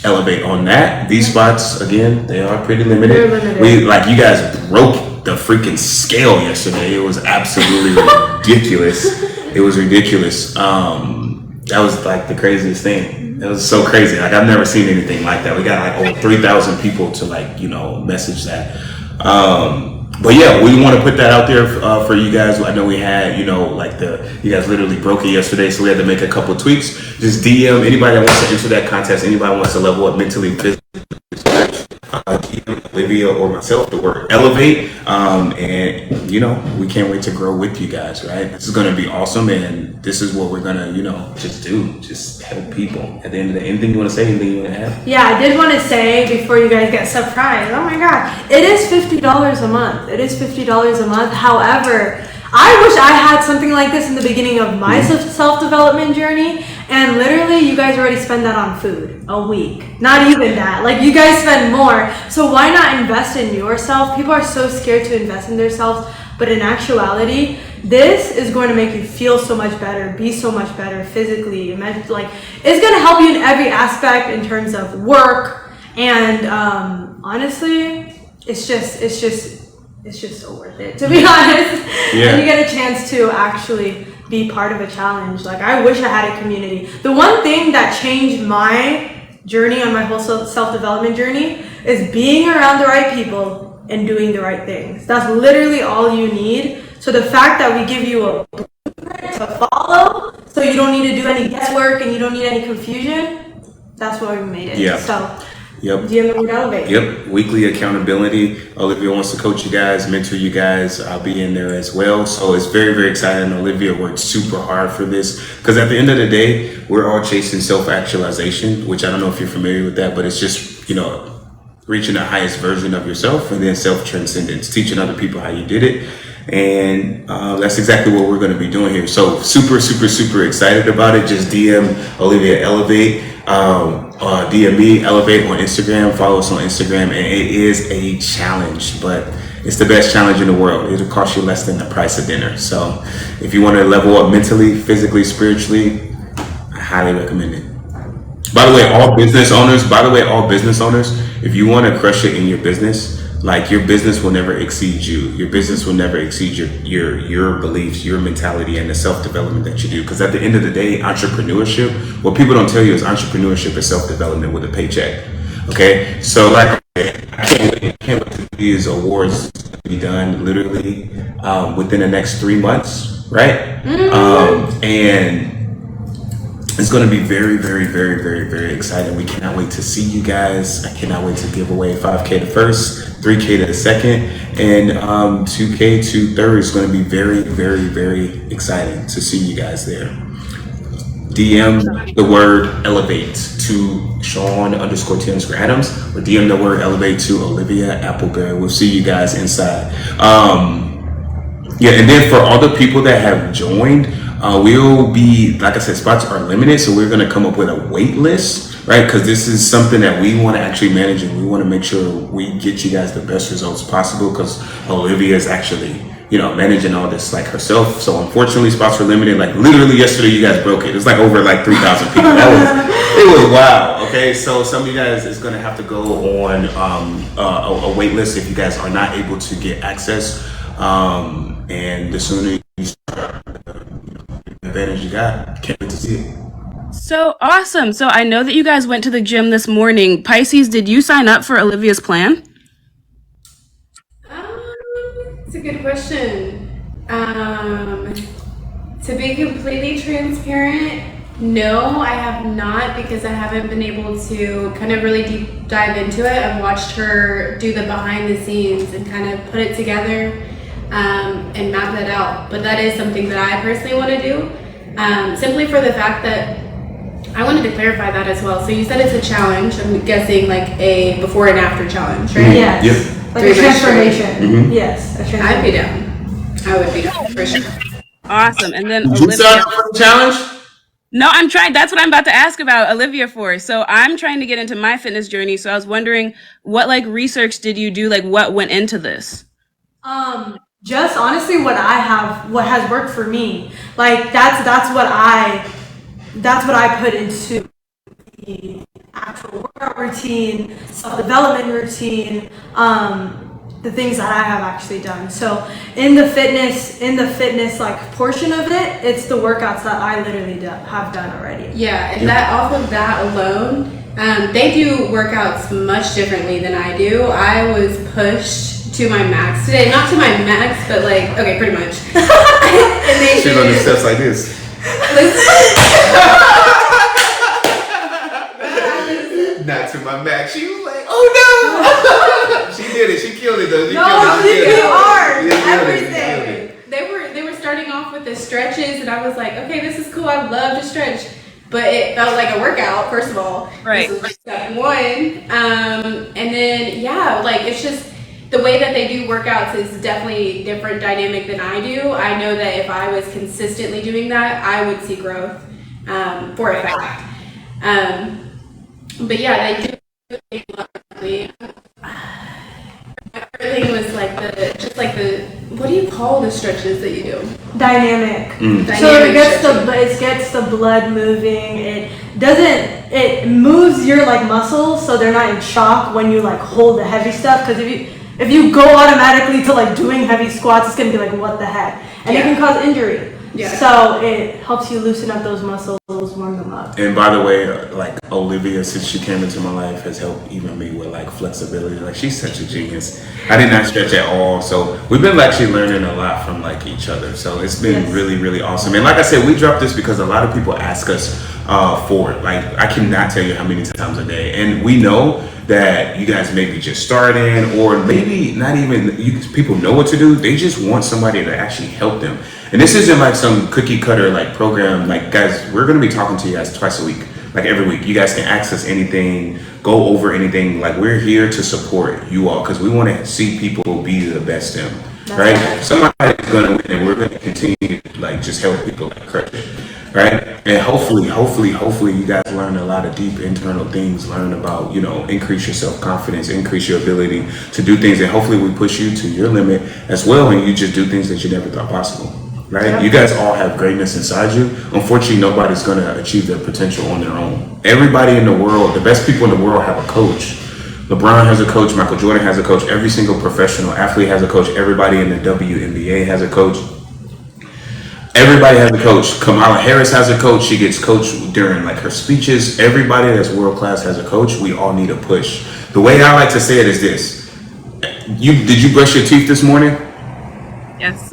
elevate on that. These spots, again, they are pretty limited. You guys broke the freaking scale yesterday. It was absolutely ridiculous. It was ridiculous. That was like the craziest thing. It was so crazy. Like, I've never seen anything like that. We got like over 3,000 people to message that. But yeah, we want to put that out there for you guys. I know we had, you guys literally broke it yesterday, so we had to make a couple tweaks. Just DM anybody that wants to enter that contest, anybody wants to level up mentally, physically, Olivia or myself, the word elevate, and we can't wait to grow with you guys. Right, this is going to be awesome, and this is what we're gonna just help people. At the end of the day, anything you want to say, anything you want to add? Yeah, I did want to say before you guys get surprised, oh my god, it is $50 a month. It is $50 a month. However, I wish I had something like this in the beginning of my self-development journey, and literally you guys already spend that on food a week. Not even that. Like, you guys spend more. So why not invest in yourself? People are so scared to invest in themselves, but in actuality, this is going to make you feel so much better, be so much better physically, mentally. Like, it's going to help you in every aspect in terms of work. And honestly, it's just so worth it, to be honest. Yeah. And you get a chance to actually be part of a challenge. Like, I wish I had a community. The one thing that changed my journey on my whole self-development journey is being around the right people and doing the right things. That's literally all you need. So the fact that we give you a blueprint to follow, so you don't need to do any guesswork and you don't need any confusion, that's why we made it. Yeah. So Yep. DM the word elevate. Yep. Weekly accountability. Olivia wants to coach you guys, mentor you guys. I'll be in there as well. So it's very, very exciting. Olivia worked super hard for this because at the end of the day, we're all chasing self-actualization, which I don't know if you're familiar with that, but it's just, reaching the highest version of yourself, and then self-transcendence, teaching other people how you did it. And that's exactly what we're going to be doing here. So super, super, super excited about it. Just DM Olivia Elevate. DM me Elevate on Instagram. Follow us on Instagram, and it is a challenge, but it's the best challenge in the world. It'll cost you less than the price of dinner. So if you want to level up mentally, physically, spiritually, I highly recommend it. By the way, all business owners, if you want to crush it in your business, like, your business will never exceed you. Your business will never exceed your beliefs, your mentality, and the self-development that you do. Because at the end of the day, entrepreneurship, what people don't tell you is entrepreneurship is self-development with a paycheck. Okay? So, like, I can't wait for these awards to be done literally within the next 3 months, right? And it's going to be very, very, very, very, very exciting. We cannot wait to see you guys. I cannot wait to give away 5K the first, 3K the second, and 2K to third. Is going to be very, very, very exciting to see you guys there. DM the word elevate to Sean_T_Adams, or DM the word elevate to Olivia AppleBarry. We'll see you guys inside. And then for all the people that have joined, we'll be, like I said, spots are limited, so we're going to come up with a wait list, right? Because this is something that we want to actually manage, and we want to make sure we get you guys the best results possible, because Olivia is actually, managing all this like herself. So unfortunately, spots were limited. Like, literally yesterday, you guys broke it. It was like over like 3,000 people. It was wild. Okay, so some of you guys is going to have to go on a wait list if you guys are not able to get access. And the sooner you start, the advantage you got. Can't wait to see it. So awesome. So I know that you guys went to the gym this morning. Pisces, did you sign up for Olivia's plan? It's a good question. To be completely transparent, no, I have not, because I haven't been able to kind of really deep dive into it. I've watched her do the behind the scenes and kind of put it together and map that out. But that is something that I personally want to do, simply for the fact that I wanted to clarify that as well. So you said it's a challenge. I'm guessing like a before and after challenge, right? Yes. Yep. Like a transformation. Yes. A transformation. I'd be down. I would be down for sure. Awesome. And then Did you sign up for the challenge? No, I'm trying. That's what I'm about to ask about Olivia for. So I'm trying to get into my fitness journey. So I was wondering, what like research did you do? Like, what went into this? Just honestly, what has worked for me. Like, that's what I put into the actual workout routine, self-development routine, the things that I have actually done. So in the fitness like portion of it, it's the workouts that I literally have done already. Yeah, and that off of that alone, they do workouts much differently than I do. I was pushed to my max today. Not to my max, but like, okay, pretty much. And they She's on the steps like this. Not to my max. She was like, oh no! She did it. She killed it though. You are everything. They were starting off with the stretches, and I was like, okay, this is cool. I love to stretch, but it felt like a workout. First of all, right. This was step one, and then like it's just the way that they do workouts is definitely different dynamic than I do. I know that if I was consistently doing that, I would see growth for a fact. But yeah, they do lovely. Everything was like the what do you call the stretches that you do? dynamic. So it gets the blood moving. It moves your like muscles so they're not in shock when you like hold the heavy stuff. Because if you go automatically to like doing heavy squats, it's gonna be like what the heck, and it can cause injury. Yeah. So it helps you loosen up those muscles, warm them up. And by the way, like Olivia, since she came into my life, has helped even me with like flexibility. Like she's such a genius. I did not stretch at all, so we've been actually learning a lot from like each other. So it's been really, really awesome. And like I said, we dropped this because a lot of people ask us for it. Like I cannot tell you how many times a day, and we know that you guys may be just starting, or maybe not even people know what to do. They just want somebody to actually help them. And this isn't like some cookie cutter like program. Like guys, we're gonna be talking to you guys twice a week, like every week. You guys can access anything, go over anything. Like we're here to support you all because we want to see people be the best them. Right? Somebody's gonna win, and we're gonna continue to like just help people like crush it. Right? And hopefully you guys learn a lot of deep internal things, learn about, increase your self-confidence, increase your ability to do things, and hopefully we push you to your limit as well, and you just do things that you never thought possible. Right? Yep. You guys all have greatness inside you. Unfortunately, nobody's going to achieve their potential on their own. Everybody in the world, the best people in the world have a coach. LeBron has a coach, Michael Jordan has a coach, every single professional athlete has a coach, everybody in the WNBA has a coach. Everybody has a coach. Kamala Harris has a coach. She gets coached during like her speeches. Everybody that's world class has a coach. We all need a push. The way I like to say it is this. Did you brush your teeth this morning? Yes.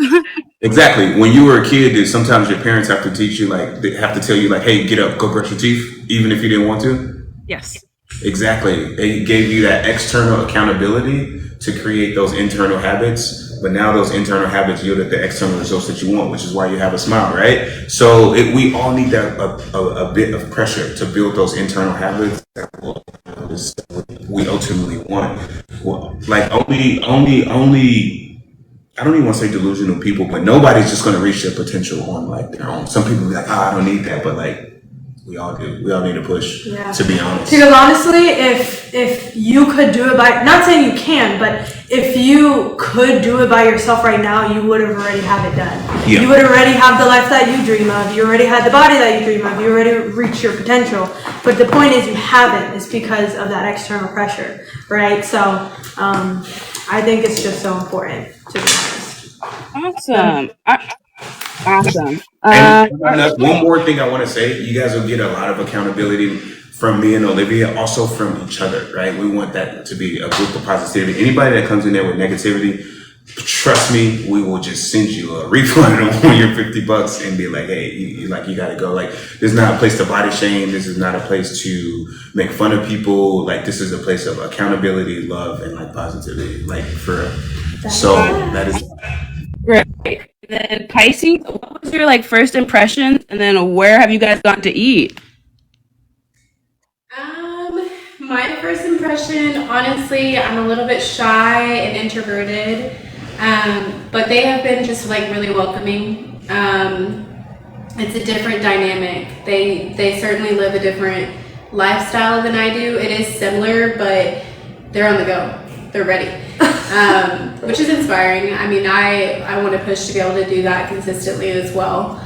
Exactly. When you were a kid, sometimes your parents have to teach you, like, they have to tell you, like, hey, get up, go brush your teeth, even if you didn't want to? Yes. Exactly. It gave you that external accountability to create those internal habits, but now those internal habits yielded the external results that you want, which is why you have a smile, right? So we all need that a bit of pressure to build those internal habits that we ultimately want. Well, like only I don't even want to say delusional people, but nobody's just going to reach their potential on like their own. Some people be like, I don't need that, but like we all do. We all need a push, to be honest. Because honestly, if you could do it by, not saying you can, but if you could do it by yourself right now, you would have already have it done. Yeah. You would already have the life that you dream of. You already had the body that you dream of. You already reached your potential. But the point is you haven't. It's because of that external pressure, right? So I think it's just so important, to be honest. Awesome. Awesome. And one more thing I want to say, you guys will get a lot of accountability from me and Olivia, also from each other, right? We want that to be a group of positivity. Anybody that comes in there with negativity, trust me, we will just send you a refund on your $50 and be like, hey, you gotta go. Like, this is not a place to body shame. This is not a place to make fun of people. Like, this is a place of accountability, love, and like positivity, like for real. So that is great. Then Pisces, what was your like first impression, and then where have you guys gone to eat? My first impression, honestly, I'm a little bit shy and introverted, but they have been just like really welcoming. It's a different dynamic. They certainly live a different lifestyle than I do. It is similar, but they're on the go. They're ready, which is inspiring. I mean, I want to push to be able to do that consistently as well.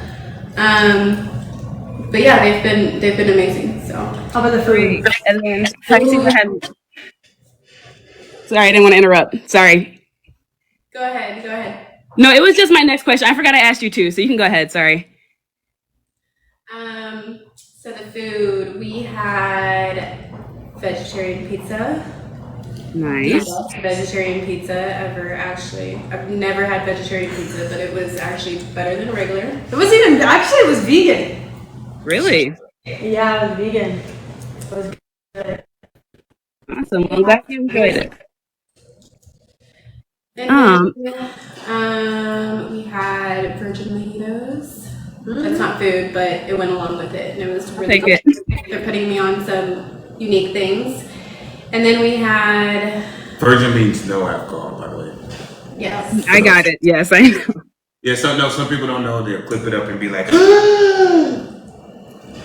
But yeah, they've been amazing. So how about the food? And then Pisces had. Sorry, I didn't want to interrupt. Sorry. Go ahead. No, it was just my next question. I forgot I asked you too, so you can go ahead. Sorry. So the food, we had vegetarian pizza. Nice. Vegetarian pizza ever, actually. I've never had vegetarian pizza, but it was actually better than regular. It was vegan. Really? Yeah, it was vegan. It was good. Awesome. Well, I'm glad you enjoyed it. And we had virgin mojitos. That's not food, but it went along with it, and it was really good. They're putting me on some unique things. And then we had... Virgin means no alcohol, by the way. Yes. I got it. Yes, I know. Yeah, some people don't know. They'll clip it up and be like...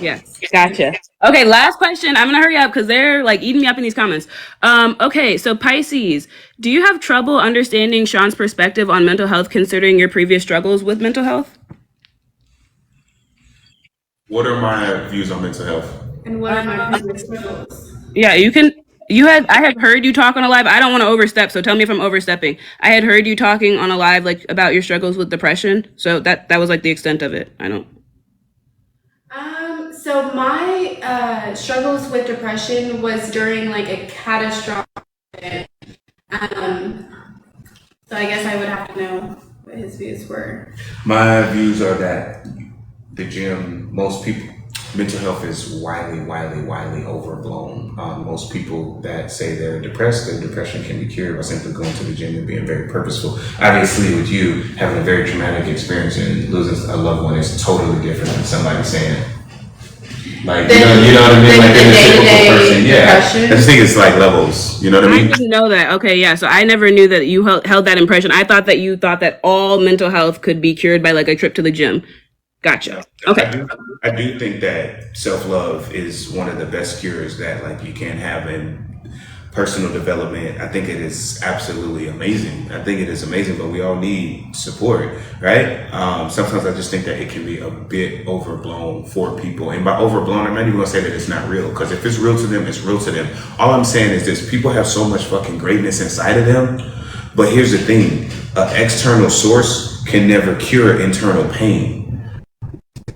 Yes, gotcha. Okay, last question. I'm gonna hurry up because they're like eating me up in these comments. Okay, so Pisces, do you have trouble understanding Sean's perspective on mental health considering your previous struggles with mental health? What are my views on mental health? And what are my previous struggles? Yeah, you can. I had heard you talk on a live. I don't want to overstep, so tell me if I'm overstepping. I had heard you talking on a live like about your struggles with depression. So that was like the extent of it. I don't. So my struggles with depression was during like a catastrophic event. So I guess I would have to know what his views were. My views are that the gym, most people, mental health is widely overblown. Most people that say they're depressed, their depression can be cured by simply going to the gym and being very purposeful. Obviously, with you having a very traumatic experience and losing a loved one is totally different than somebody saying, like, you know what I mean? Like, in a typical person. Yeah. I just think it's like levels. You know what I mean? I didn't know that. Okay, yeah. So I never knew that you held that impression. I thought that you thought that all mental health could be cured by like a trip to the gym. Gotcha. Okay. I do think that self-love is one of the best cures that like you can have in personal development. I think it is absolutely amazing. I think it is amazing, but we all need support, right? Sometimes I just think that it can be a bit overblown for people. And by overblown, I'm not even gonna say that it's not real, because if it's real to them, it's real to them. All I'm saying is this: people have so much fucking greatness inside of them. But here's the thing: an external source can never cure internal pain.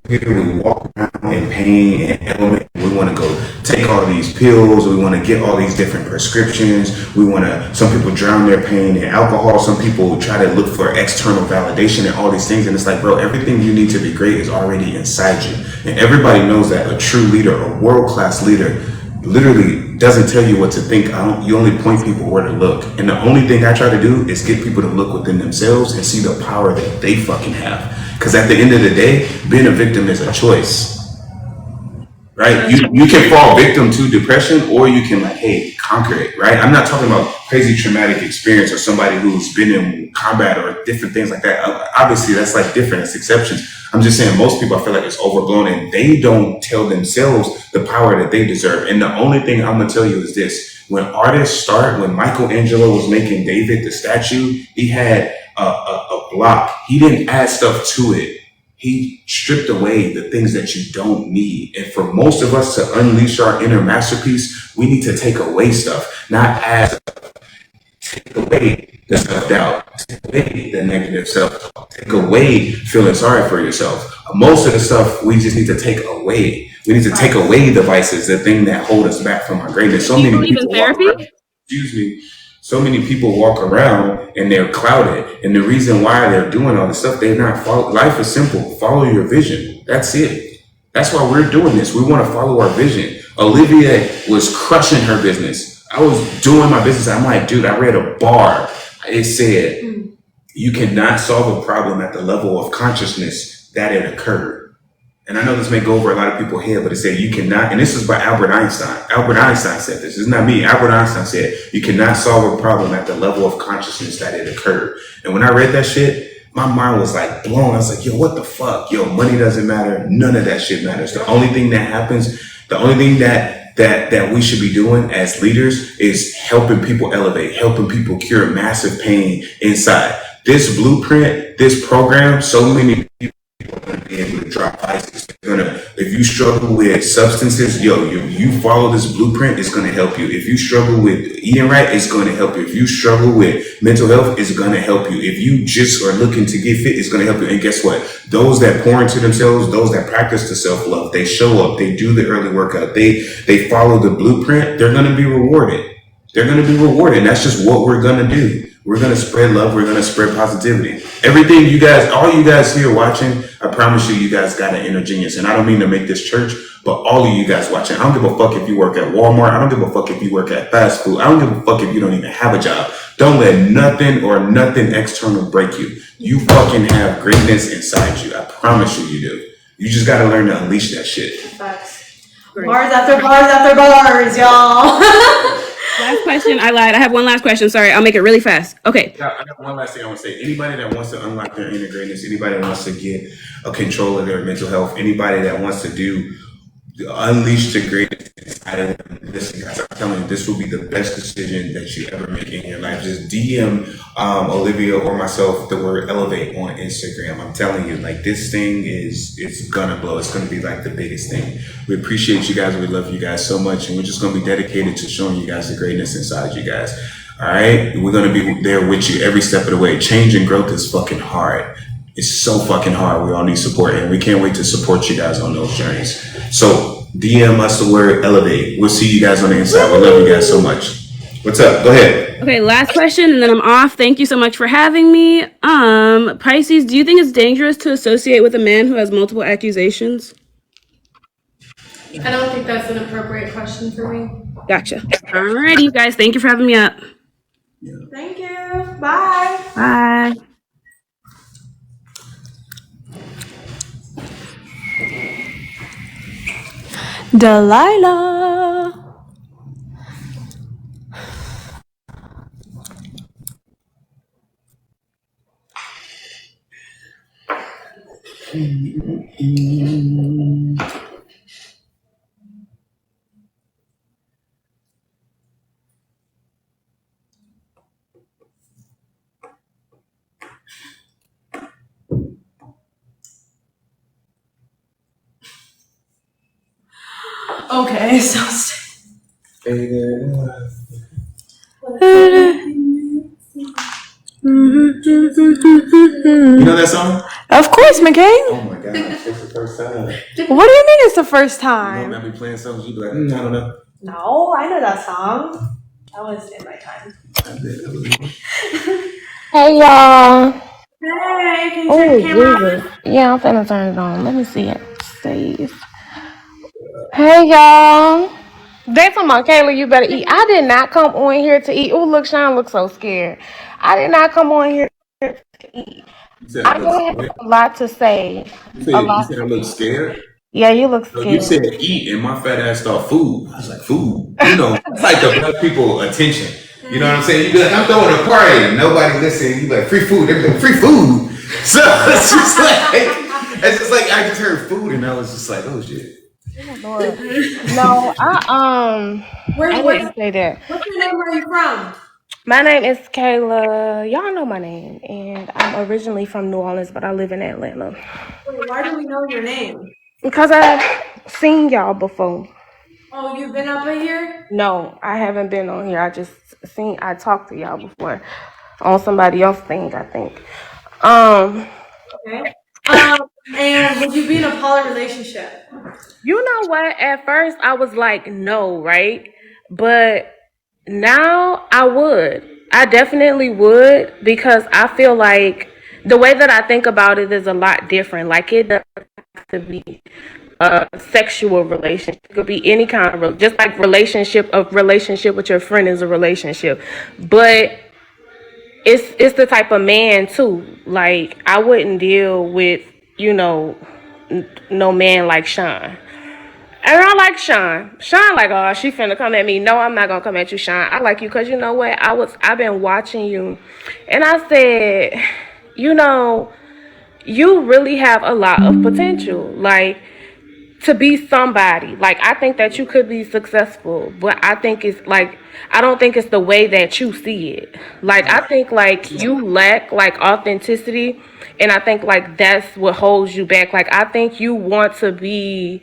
We walk around in pain and ailment. We want to go take all these pills. We want to get all these different prescriptions. Some people drown their pain in alcohol. Some people try to look for external validation and all these things. And it's like, bro, everything you need to be great is already inside you. And everybody knows that a true leader, a world-class leader, literally doesn't tell you what to think. You only point people where to look. And the only thing I try to do is get people to look within themselves and see the power that they fucking have. Because at the end of the day, being a victim is a choice, right? You can fall victim to depression, or you can like, hey, conquer it, right? I'm not talking about crazy traumatic experience or somebody who's been in combat or different things like that. Obviously, that's like different. It's exceptions. I'm just saying most people, I feel like it's overblown and they don't tell themselves the power that they deserve. And the only thing I'm going to tell you is this: when artists start, when Michelangelo was making David the statue, he had a block. He didn't add stuff to it. He stripped away the things that you don't need. And for most of us to unleash our inner masterpiece, we need to take away stuff, not add stuff. Take away the self-doubt. Take away the negative self-talk. Take away feeling sorry for yourself. Most of the stuff we just need to take away. We need to take away the vices, the thing that hold us back from our greatness. So many people So many people walk around and they're clouded. And the reason why they're doing all this stuff, they're not follow. Life is simple. Follow your vision. That's it. That's why we're doing this. We want to follow our vision. Olivia was crushing her business. I was doing my business. I'm like, dude, I read a bar. It said, you cannot solve a problem at the level of consciousness that it occurred. And I know this may go over a lot of people's head, but it said you cannot, and this is by Albert Einstein. Albert Einstein said this. It's not me. Albert Einstein said, you cannot solve a problem at the level of consciousness that it occurred. And when I read that shit, my mind was like blown. I was like, yo, what the fuck? Yo, money doesn't matter. None of that shit matters. The only thing that happens, the only thing that we should be doing as leaders is helping people elevate, helping people cure massive pain inside. This blueprint, this program, so many people are going to be able to drop vices. If you struggle with substances, you follow this blueprint, it's going to help you. If you struggle with eating right, it's going to help you. If you struggle with mental health, it's going to help you. If you just are looking to get fit, it's going to help you. And guess what? Those that pour into themselves, those that practice the self-love, they show up, they do the early workout, they follow the blueprint, they're going to be rewarded. They're going to be rewarded. And that's just what we're going to do. We're going to spread love. We're going to spread positivity. Everything you guys, all you guys here watching, I promise you guys got an inner genius. And I don't mean to make this church, but all of you guys watching, I don't give a fuck if you work at Walmart. I don't give a fuck if you work at fast food. I don't give a fuck if you don't even have a job. Don't let nothing external break you. You fucking have greatness inside you. I promise you do. You just got to learn to unleash that shit. Facts. Bars after bars after bars, y'all. Last question. I lied. I have one last question. Sorry. I'll make it really fast. Okay. I got one last thing I want to say. Anybody that wants to unlock their inner greatness, anybody that wants to get a control of their mental health, anybody that wants to do unleash the greatness inside of them. Listen, guys, I'm telling you, this will be the best decision that you ever make in your life. Just DM Olivia or myself the word elevate on Instagram. I'm telling you, like, this thing it's gonna blow. It's gonna be like the biggest thing. We appreciate you guys. We love you guys so much, and we're just gonna be dedicated to showing you guys the greatness inside you guys. All right, we're gonna be there with you every step of the way. Change and growth is fucking hard. It's so fucking hard. We all need support, and we can't wait to support you guys on those journeys. So DM us the word elevate. We'll see you guys on the inside. We love you guys so much. What's up? Go ahead. Okay, last question, and then I'm off. Thank you so much for having me. Pisces, do you think it's dangerous to associate with a man who has multiple accusations? I don't think that's an appropriate question for me. Gotcha. Alrighty, you guys. Thank you for having me up. Thank you. Bye. Bye. Delilah. Okay, so You know that song? of course, McCain. Oh my gosh, it's the first time. What do you mean it's the first You time? know, I be playing songs. You be like, I don't know. No, I know that song. That was in my time. Hey y'all. Hey, can you Oh turn the camera on? Jesus. Yeah, I'm finna turn it on. Let me see it. Save. Hey y'all. They talking about Kayla, you better eat. I did not come on here to eat. Oh, look, Sean looks so scared. I did not come on here to eat. You said I really have a lot to say. You said I look scared? Yeah, you look No, you scared. said eat, and my fat ass thought food. I was like, food? You know, it's like the black people attention. You know what I'm saying? You be like, I'm throwing a party. Nobody listen. You be like, free food. They be like, free food. So it's just like I just heard food, and I was just like, oh shit. Lord. No, I didn't say that. What's your name? Where are you from? My name is Kayla. Y'all know my name, and I'm originally from New Orleans, but I live in Atlanta. Wait, why do we know your name? Because I've seen y'all before. Oh, you've been up in here? No, I haven't been on here. I talked to y'all before on somebody else's thing, I think. Okay. And would you be in a poly relationship? You know what? At first, I was like, no, right? But now I would. I definitely would, because I feel like the way that I think about it is a lot different. Like, it doesn't have to be a sexual relationship. It could be any kind of just like relationship with your friend is a relationship. But it's the type of man too. Like, I wouldn't deal with, no man like Sean. And I like Sean. Sean like, oh, she finna come at me. No, I'm not gonna come at you, Sean. I like you because you know what? I've been watching you, and I said, you really have a lot of potential. Like, to be somebody. Like, I think that you could be successful, but I don't think it's the way that you see it. Like, I think like you lack like authenticity, and I think like that's what holds you back. Like, I think you want to be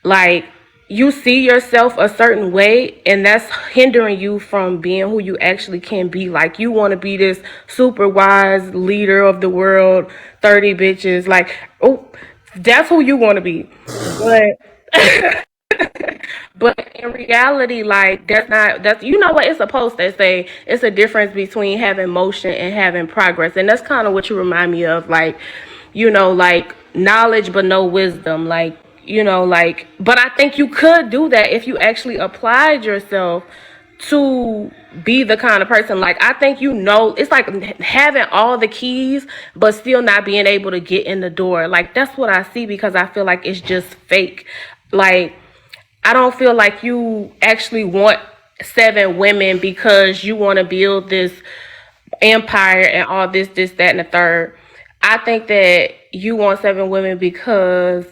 like, you see yourself a certain way, and that's hindering you from being who you actually can be. Like, you want to be this super wise leader of the world, 30 bitches. Like, oh, that's who you want to be. But but in reality, like, that's you know what, it's a post that say it's a difference between having motion and having progress. And that's kind of what you remind me of, like, like knowledge but no wisdom. Like, but I think you could do that if you actually applied yourself to be the kind of person. Like, I think it's like having all the keys but still not being able to get in the door. Like, that's what I see, because I feel like it's just fake. Like, I don't feel like you actually want 7 women because you want to build this empire and all this, that, and the third. I think that you want 7 women because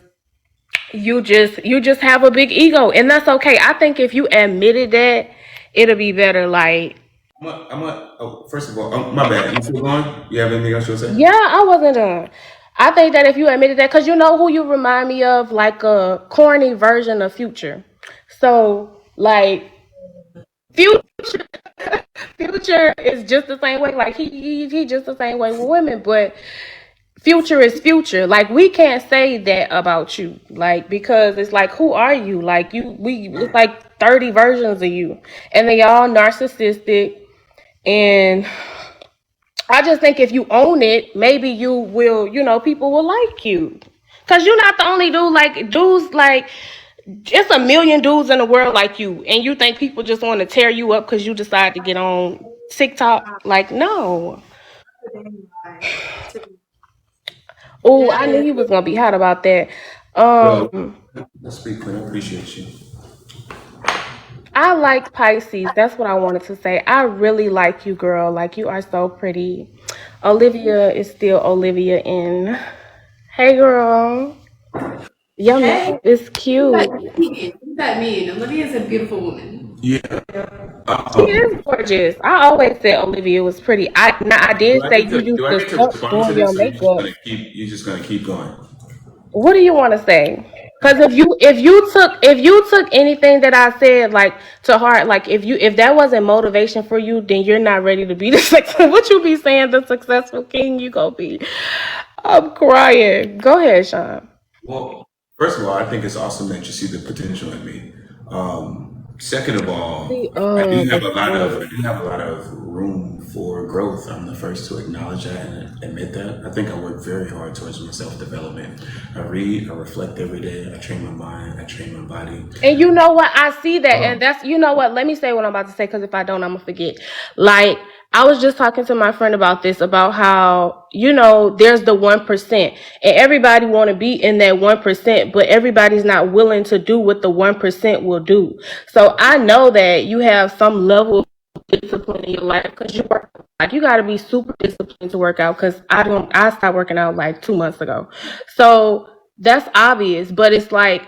You just have a big ego, and that's okay. I think if you admitted that, it'll be better. Like, oh, first of all, my bad. You still going? You have anything else you want to say? yeah, I wasn't done. I think that if you admitted that, because you know who you remind me of, like a corny version of Future. So, like, Future, Future is just the same way. Like he just the same way with women, but Future is Future. Like we can't say that about you, like because it's like who are you? Like it's like 30 versions of you, and they all narcissistic. And I just think if you own it, maybe you will, people will like you. Cause you're not the only dude. Like dudes, like it's a million dudes in the world like you, and you think people just want to tear you up because you decide to get on TikTok? Like no. Oh, I knew he was gonna be hot about that. Yo, Um, let's speak, Quinn. I appreciate you. I like Pisces. That's what I wanted to say. I really like you, girl. Like you are so pretty. Olivia is still Olivia in. Hey, girl. Your Hey, makeup is cute. what does that mean? Olivia is a beautiful woman. Yeah. She is gorgeous. I always said Olivia was pretty. I did say you used Do I to get to suck respond to doing your this, or makeup. you just gonna keep going? What do you want to say? Because if you took anything that I said like to heart, like if that wasn't motivation for you, then you're not ready to be the successful. What you be saying, the successful king you gonna be? I'm crying. Go ahead, Sean. Well, first of all, I think it's awesome that you see the potential in me. Second of all, I do have a lot of room for growth. I'm the first to acknowledge that and admit that. I think I work very hard towards my self development. I read, I reflect every day. I train my mind, I train my body. And you know what? I see that. And that's, you know what? Let me say what I'm about to say, because if I don't, I'm going to forget. Like, I was just talking to my friend about this, about how, there's the 1%. And everybody want to be in that 1%, but everybody's not willing to do what the 1% will do. So I know that you have some level of discipline in your life because you work. Like, you got to be super disciplined to work out, because I stopped working out like 2 months ago. So that's obvious, but it's like,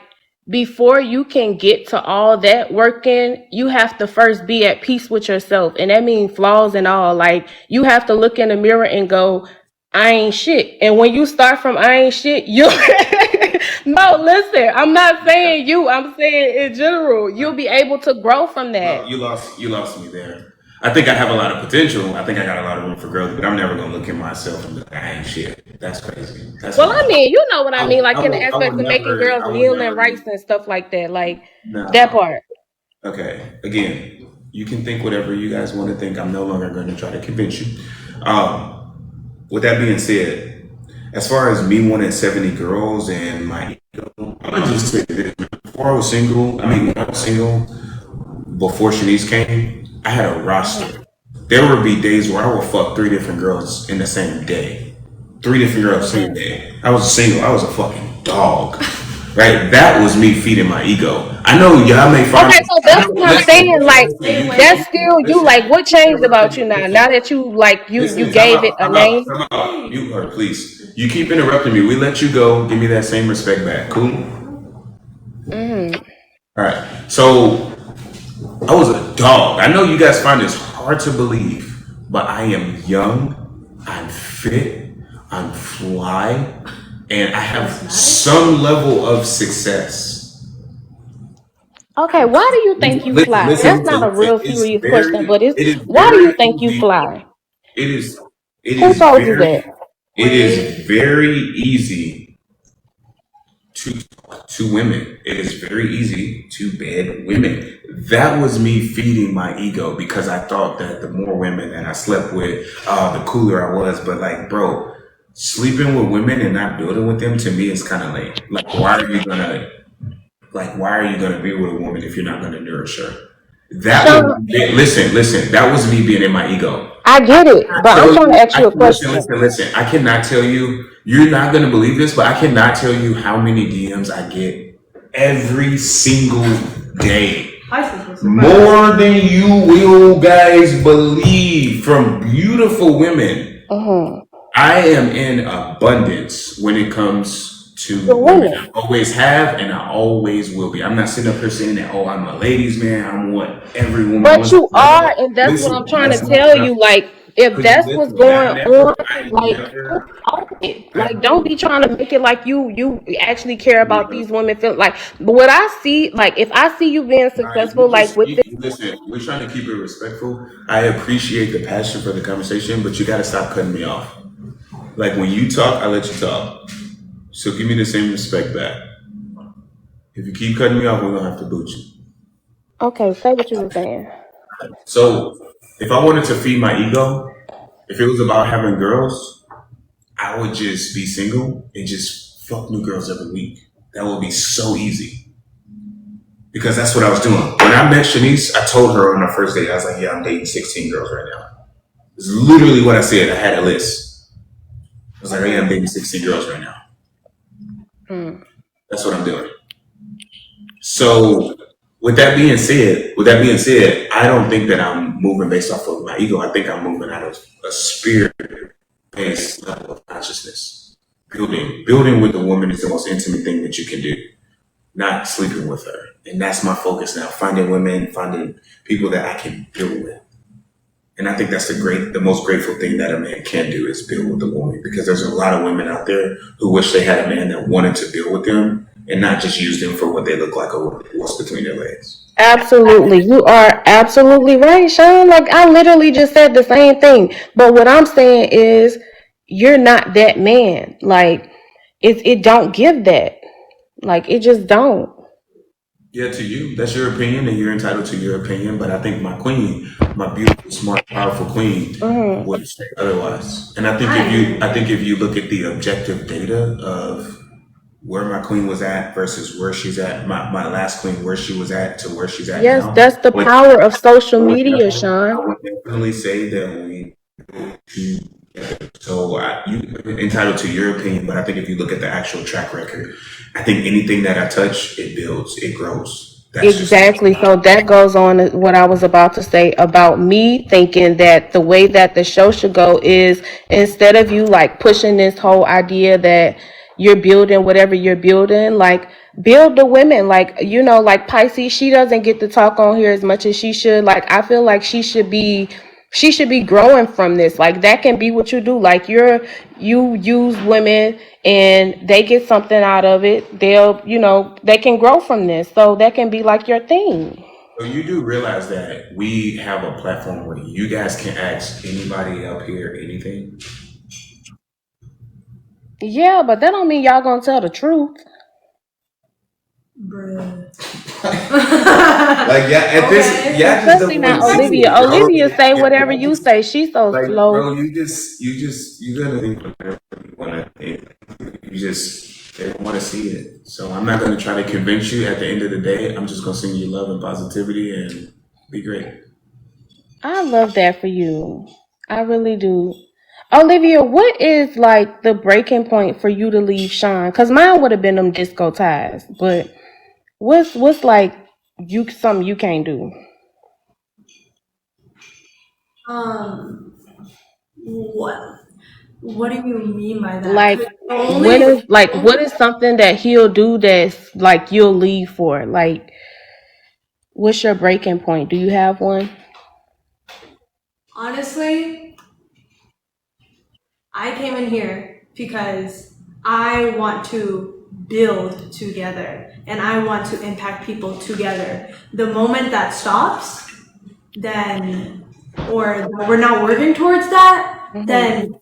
before you can get to all that working, you have to first be at peace with yourself. And that means flaws and all. Like, you have to look in the mirror and go, I ain't shit. And when you start from I ain't shit, you no, listen, I'm not saying you, I'm saying in general, you'll be able to grow from that. Well, you lost me there. I think I have a lot of potential. I think I got a lot of room for growth, but I'm never gonna look at myself and be like, I ain't shit. That's crazy. That's Well, what I mean, you know what I mean, like in the I aspect would of making never, girls I would kneel in never. rice and stuff like that, like No. that part. Okay. Again, you can think whatever you guys want to think. I'm no longer going to try to convince you. With that being said, as far as me wanting 70 girls and my ego, I'm gonna just say this. When I was single, before Shanice came, I had a roster. There would be days where I would fuck 3 different girls in the same day. 3 different girls the same day. I was single. I was a fucking dog. Right? That was me feeding my ego. I know y'all may find. Okay, so that's what I'm saying. Like, that's still you. Like, what changed about you now? Now that you you gave it a name. Time out. You heard, please. You keep interrupting me. We let you go. Give me that same respect back. Cool? All right. So I was a dog. I know you guys find this hard to believe, but I am young, I'm fit, I'm fly, and I have some level of success. Okay, why do you think you fly? That's not a real serious question, but it is why do you very think you easy. fly? It is it Who is told you that? very easy to talk to women. It is very easy to bed women. That was me feeding my ego because I thought that the more women that I slept with, the cooler I was. But like, bro, sleeping with women and not building with them to me is kind of lame. Like, why are you gonna be with a woman if you're not gonna nourish her? Listen. That was me being in my ego. I get it, but I'm trying to ask you a question. Listen. I cannot tell you. You're not gonna believe this, but I cannot tell you how many DMs I get every single day. More than you will guys believe from beautiful women. I am in abundance when it comes to The women. women. I always have, and I always will be. I'm not sitting up here saying that, oh, I'm a ladies' man. I'm what every woman But wants. you are, No, and that's what I'm listen, trying to that's not tell enough. you. Like, if Could you that's what's listen? going on, I like, never, own it. I Like, don't be trying to make it like you actually care about never. these women. Feel like, but what I see, like, if I see you being Right, successful, like with this, you listen. We're trying to keep it respectful. I appreciate the passion for the conversation, but you got to stop cutting me off. Like when you talk, I let you talk. So give me the same respect back. If you keep cutting me off, we're gonna have to boot you. okay, say what you were saying. So if I wanted to feed my ego, if it was about having girls, I would just be single and just fuck new girls every week. That would be so easy because that's what I was doing. When I met Shanice, I told her on our first date, I was like, "Yeah, I'm dating 16 girls right now." It's literally what I said. I had a list. I was like, "Oh yeah, I'm dating 16 girls right now." Mm. That's what I'm doing. So with that being said, I don't think that I'm moving based off of my ego. I think I'm moving out of a spirit-based level of consciousness. Building with a woman is the most intimate thing that you can do. Not sleeping with her, and that's my focus now. Finding women, finding people that I can build with. And I think that's the most grateful thing that a man can do is build with a woman because there's a lot of women out there who wish they had a man that wanted to build with them and not just use them for what they look like or what's between their legs. Absolutely. You are absolutely right, Sean. Like, I literally just said the same thing. But what I'm saying is, you're not that man. Like, it don't give that. Like, it just don't. Yeah, to you, that's your opinion, and you're entitled to your opinion. But I think my queen, my beautiful, smart, powerful queen, Mhm. would say otherwise. And I think if you look at the objective data of where my queen was at versus where she's at, my last queen, where she was at to where she's at Yes, now, that's the would power of social media, I Sean. would definitely say that we. So you're entitled to your opinion, but I think if you look at the actual track record, I think anything that I touch, it builds, it grows. That's just Exactly. So that goes on to what I was about to say about me thinking that the way that the show should go is, instead of you like pushing this whole idea that you're building whatever you're building, like build the women. Like, like Pisces, she doesn't get to talk on here as much as she should. Like, I feel like she should be growing from this. Like, that can be what you do. Like, you use women and they get something out of it. They can grow from this. So that can be like your thing. so you do realize that we have a platform where you guys can ask anybody up here anything. Yeah, but that don't mean y'all gonna tell the truth. Bruh. Like yeah, at this, Okay. yeah, just Especially don't want not to see Olivia. it, bro. Olivia say whatever Yeah, you say. She's so like, slow. bro, you're gonna think whatever you want to think. You just they don't want to see it. So I'm not gonna try to convince you. At the end of the day, I'm just gonna send you love and positivity and be great. I love that for you. I really do. Olivia, what is like the breaking point for you to leave Sean? Cause mine would have been them disco ties. But what's like you something you can't do? Um, what? What do you mean by that? Like 'Cause the when only, is like what is something that he'll do that's like you'll leave for? Like, what's your breaking point? Do you have one? honestly, I came in here because I want to build together and I want to impact people together. The moment that stops, then, or we're not working towards that, Mm-hmm. then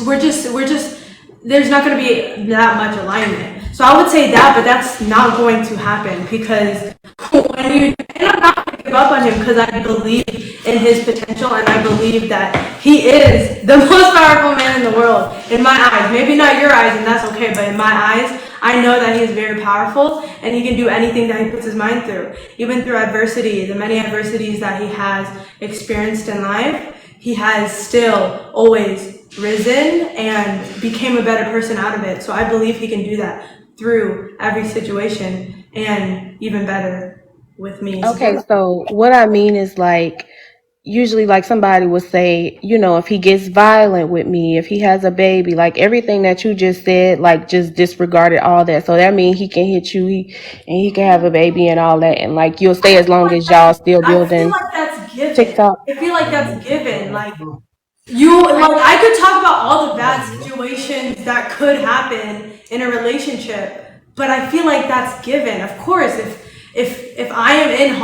we're just there's not going to be that much alignment. So I would say that, but that's not going to happen because when you, and I'm not going to give up on him because I believe in his potential and I believe that he is the most powerful man in the world in my eyes. Maybe not your eyes, and that's okay, but in my eyes, I know that he is very powerful and he can do anything that he puts his mind through. Even through adversity, the many adversities that he has experienced in life, he has still always risen and became a better person out of it. So I believe he can do that through every situation and even better with me. Okay, so what I mean is like usually like somebody would say, you know, if he gets violent with me, if he has a baby, like everything that you just said, like just disregarded all that. So that means he can hit you, and he can have a baby and all that, and like you'll stay as long as y'all still I feel building like that's given. TikTok. I feel like that's given. Like I could talk about all the bad situations that could happen in a relationship, but I feel like that's given. Of course, if I am in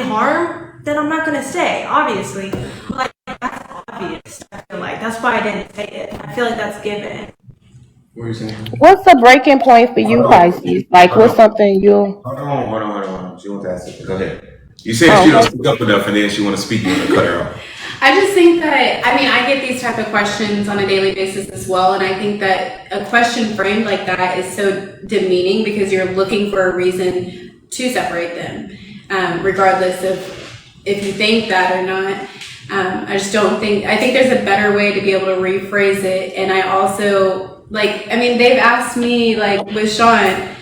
harm, then I'm not gonna stay. Obviously, like that's obvious. I feel like that's why I didn't say it. I feel like that's given. What are you saying? What's the breaking point for you, Hold on. Pisces? Like, Hold what's on. something you? Hold on. She wants to ask it. Go ahead. You said Oh, she don't okay. speak up enough, and then she want to speak. You want to cut her off. I just think that, I mean, I get these type of questions on a daily basis as well, and I think that a question framed like that is so demeaning because you're looking for a reason to separate them, regardless of if you think that or not. I just don't think, I think there's a better way to be able to rephrase it, and I also, like, I mean, they've asked me, like, with Sean,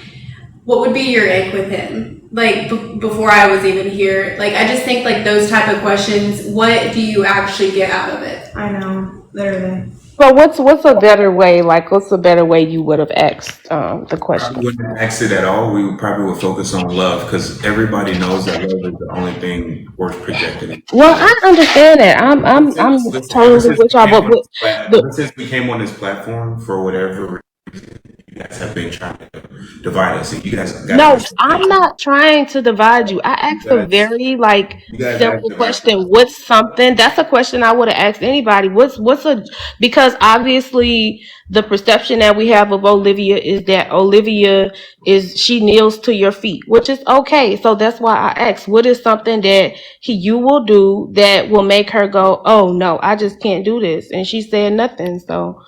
what would be your ick with him? Like before I was even here, like I just think like those type of questions. What do you actually get out of it? I know, literally. So what's a better way? Like, what's a better way you would have asked the Probably question? wouldn't ask it at all. We probably would focus on love because everybody knows that love is the only thing worth projecting. Well, I understand that. I'm Ever totally since with we y'all, came but on this the ever since we came on this platform, for whatever reason, you guys have been trying to divide us, and you guys got to no, understand. I'm not trying to divide you. I asked a very like You guys have simple divided question. What's something? That's a question I would have asked anybody. What's a because obviously the perception that we have of Olivia is that Olivia she kneels to your feet, which is okay. So that's why I asked, what is something that you will do that will make her go, oh no, I just can't do this? And she said nothing. So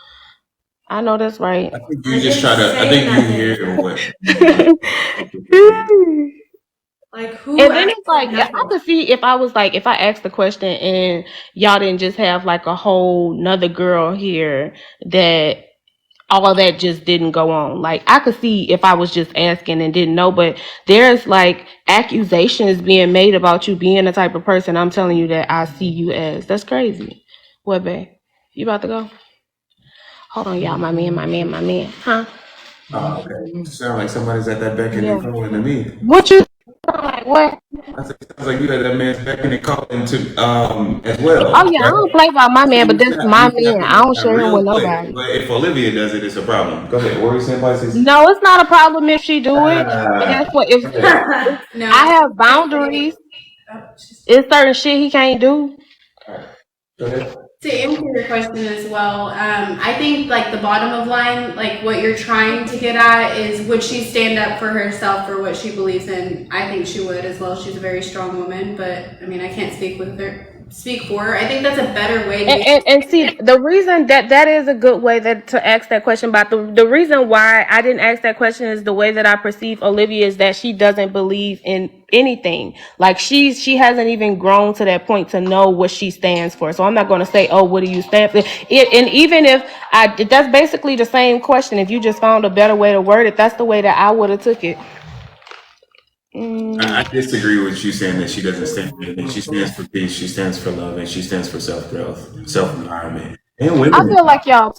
I know that's right. I think you just try to. I think you hear what. Like who And then it's actually like, I knows? could see if I was like, if I asked the question and y'all didn't just have like a whole nother girl here that all that just didn't go on. Like, I could see if I was just asking and didn't know, but there's like accusations being made about you being the type of person I'm telling you that I see you as. That's crazy. What, babe? You about to go? Hold on, y'all. My man. Huh? Oh, okay. Sound like somebody's at that beck and Yeah. calling to me. What you like? What? I said, sounds like you had that man's becking and calling to as well. Oh yeah, I Right? don't play by my man, but that's my You man. snap I don't in share him real with quick. nobody. But if Olivia does it, it's a problem. Go ahead. What were you saying, Pisces? No, it's not a problem if she do it. But that's what if No, I have boundaries. It's certain shit he can't do. Go ahead. to answer your question as well, I think like the bottom of line, like what you're trying to get at is would she stand up for herself for what she believes in? I think she would as well. She's a very strong woman, but I mean I can't speak for her. I think that's a better way to And see, the reason that is a good way to ask that question, but the reason why I didn't ask that question is the way that I perceive Olivia is that she doesn't believe in anything. Like she hasn't even grown to that point to know what she stands for. So I'm not going to say, oh, what do you stand for? And even if that's basically the same question. If you just found a better way to word it, that's the way that I would have took it. I disagree with you saying that she doesn't stand for anything. She stands for peace. She stands for love, and she stands for self-growth, self-empowerment, and I women. feel like y'all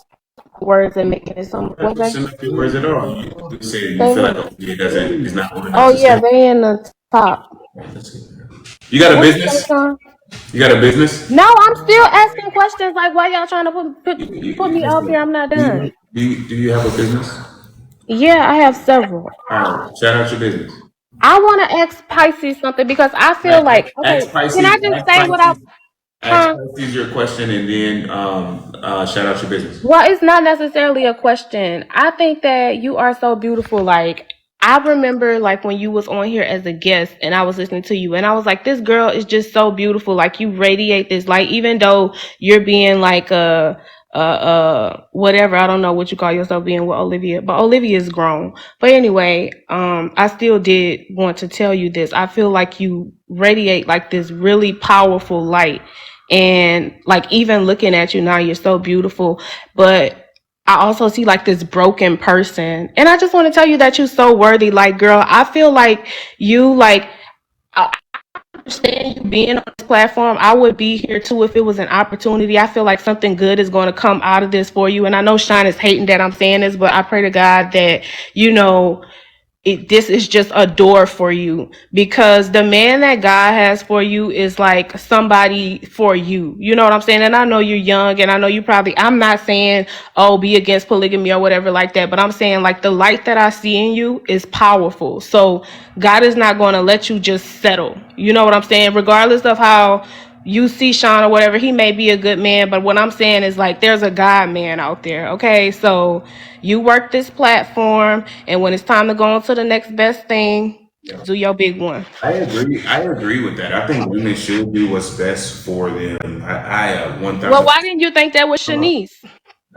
words and making it some. That's not your words at all. You say you Say feel like Oh, what? Olivia doesn't is not woman Oh enough to yeah, stand. they in the top. You got a What you say, business? Sean? You got a business? No, I'm still asking questions. Like, why y'all trying to put me up here? I'm not done. Do you have a business? Yeah, I have several. All right, shout out your business. I want to ask Pisces something because I feel like, okay, can I just say what I? Ask Huh? Pisces your question and then shout out your business. Well, it's not necessarily a question. I think that you are so beautiful. Like, I remember like when you was on here as a guest and I was listening to you and I was like, this girl is just so beautiful. Like you radiate this light, even though you're being like whatever. I don't know what you call yourself being with Olivia, but Olivia is grown. But anyway, I still did want to tell you this. I feel like you radiate like this really powerful light. And like even looking at you now, you're so beautiful. But I also see like this broken person. And I just want to tell you that you're so worthy. Like, girl, I feel like you like understand you being on this platform. I would be here too if it was an opportunity. I feel like something good is going to come out of this for you. And I know Shine is hating that I'm saying this, but I pray to God that, you know, this is just a door for you, because the man that God has for you is like somebody for you. You know what I'm saying? And I know you're young, and I know you probably, I'm not saying, oh, be against polygamy or whatever like that, but I'm saying like the light that I see in you is powerful. So God is not going to let you just settle. You know what I'm saying? Regardless of how you see Sean or whatever, he may be a good man, but what I'm saying is like there's a God man out there. Okay, so you work this platform, and when it's time to go on to the next best thing, do your big one. I agree. I agree with that. I think women should do what's best for them. I one Well, thousand. why didn't you think that was Shanice?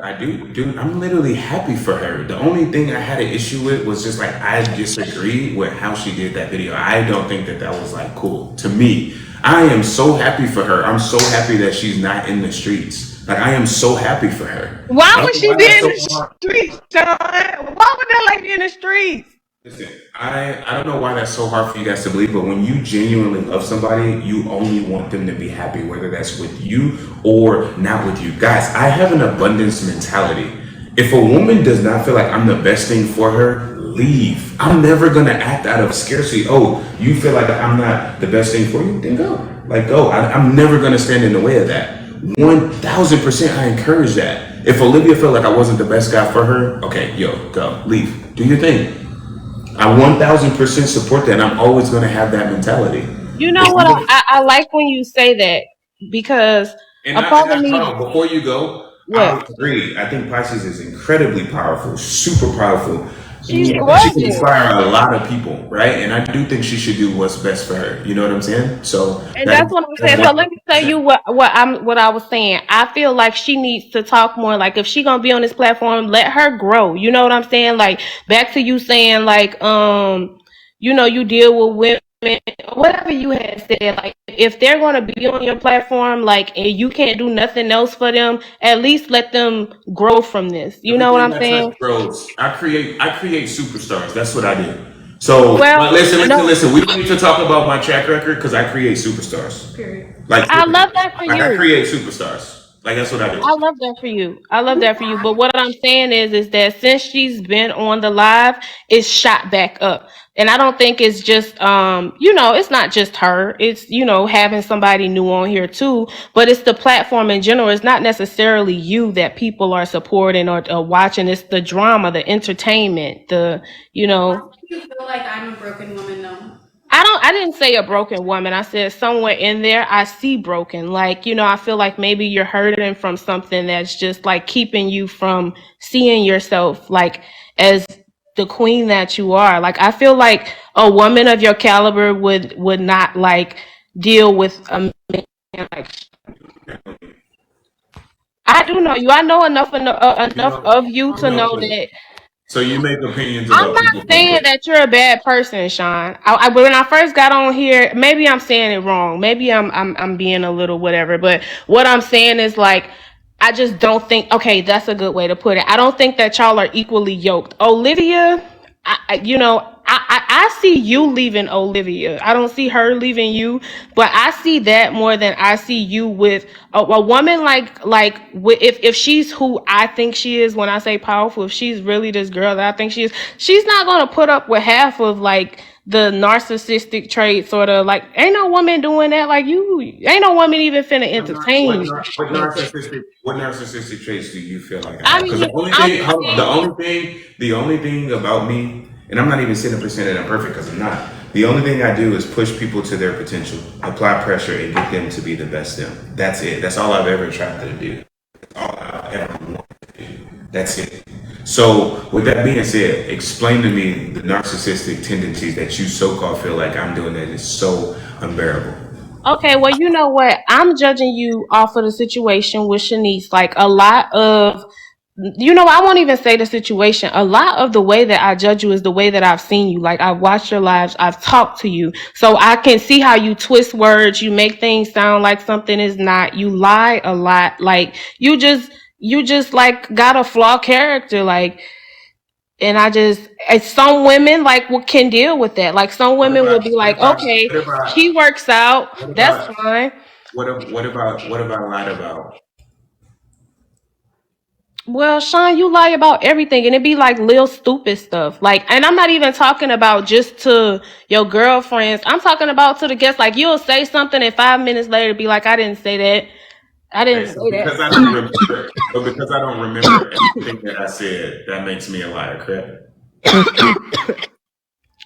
I do, dude. I'm literally happy for her. The only thing I had an issue with was just like I disagree with how she did that video. I don't think that that was like cool to me. I am so happy for her. I'm so happy that she's not in the streets. Like I am so happy for her. Why I don't would know she why be that's in so the hard. streets, Sean? Why would that lady be in the streets? Listen, I don't know why that's so hard for you guys to believe, but when you genuinely love somebody, you only want them to be happy, whether that's with you or not with you. Guys, I have an abundance mentality. If a woman does not feel like I'm the best thing for her, leave. I'm never gonna act out of scarcity. Oh, you feel like I'm not the best thing for you? Then go. Like go. I'm never gonna stand in the way of that. 1000% I encourage that. If Olivia felt like I wasn't the best guy for her, okay, yo, go. Leave. Do your thing. I 1000% support that, and I'm always going to have that mentality. You know what? I like when you say that, because And a I, part and of I, me, hold on, before you go, I what? agree. I think Pisces is incredibly powerful, super powerful. She's And she can gorgeous. inspire a lot of people, right? And I do think she should do what's best for her. You know what I'm saying? So And that, that's what I'm that's saying. So let me tell you what I was saying. I feel like she needs to talk more. Like if she gonna be on this platform, let her grow. You know what I'm saying? Like back to you saying like you know, you deal with women, whatever you had said. Like if they're gonna be on your platform, like and you can't do nothing else for them, at least let them grow from this. You know what everything I'm I touch saying? grows. I create superstars. That's what I do. So Well, but listen, listen, no, listen. We don't need to talk about my track record because I create superstars. Period. Like, I love that for like I you. create superstars. Like that's what I do. I love that for you. I love that for you. But what I'm saying is that since she's been on the live, it's shot back up. And I don't think it's just you know, it's not just her. It's, you know, having somebody new on here too, but it's the platform in general. It's not necessarily you that people are supporting or watching. It's the drama, the entertainment, the, you Why know, do you feel like I'm a broken woman though? I didn't say a broken woman. I said somewhere in there I see broken. Like, you know, I feel like maybe you're hurting from something that's just like keeping you from seeing yourself like as the queen that you are. Like I feel like a woman of your caliber would not like deal with a man like I do know you. I know You enough know, of you you to know. know that So you make opinions I'm about not people from saying place. that you're a bad person, Sean. When I first got on here, maybe I'm saying it wrong. Maybe I'm being a little whatever. But what I'm saying is like, I just don't think. Okay, that's a good way to put it. I don't think that y'all are equally yoked. Olivia, you know, I see you leaving Olivia. I don't see her leaving you, but I see that more than I see you with a woman if she's who I think she is. When I say powerful, if she's really this girl that I think she is, she's not gonna put up with half of like the narcissistic trait, sort of like ain't no woman doing that like you. Ain't no woman even finna entertain you. What narcissistic traits do you feel like I I have? Because mean, the only I'm thing, hold on, saying, the only thing about me, and I'm not even saying that I'm perfect because I'm not. The only thing I do is push people to their potential, apply pressure, and get them to be the best them. That's it. That's all I've ever tried to do. All I ever wanted to do. That's it. So, with that being said, explain to me the narcissistic tendencies that you so-called feel like I'm doing that is so unbearable. okay, well, you know what? I'm judging you off of the situation with Shanice. Like a lot of, you know, I won't even say the situation. A lot of the way that I judge you is the way that I've seen you. Like I've watched your lives, I've talked to you. So I can see how you twist words, you make things sound like something is not, you lie a lot. Like you just like got a flawed character. Like And some women like can deal with that. Like some women will be like, okay, what about he works what out, that's about fine. what about lied about? Well, Sean, you lie about everything, and it be like little stupid stuff. Like, and I'm not even talking about just to your girlfriends. I'm talking about to the guests. Like, you'll say something, and 5 minutes later, be like, "I didn't say that. I Okay, didn't so say that." because I don't remember, but because I don't remember everything that I said, that makes me a liar, correct?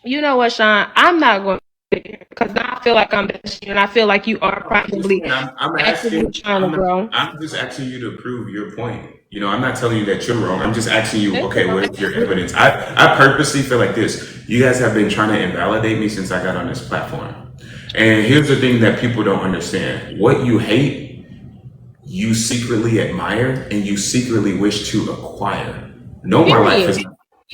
You know what, Sean? I'm not going to because now I feel like I'm bashing you, and I feel like you are I'm just probably saying, I'm actively asking, trying to grow. I'm just asking you to prove your point. You know, I'm not telling you that you're wrong. I'm just asking you, Listen, okay, where's your evidence? I purposely feel like this. You guys have been trying to invalidate me since I got on this platform. And here's the thing that people don't understand. What you hate, you secretly admire and you secretly wish to acquire. No, my life period. is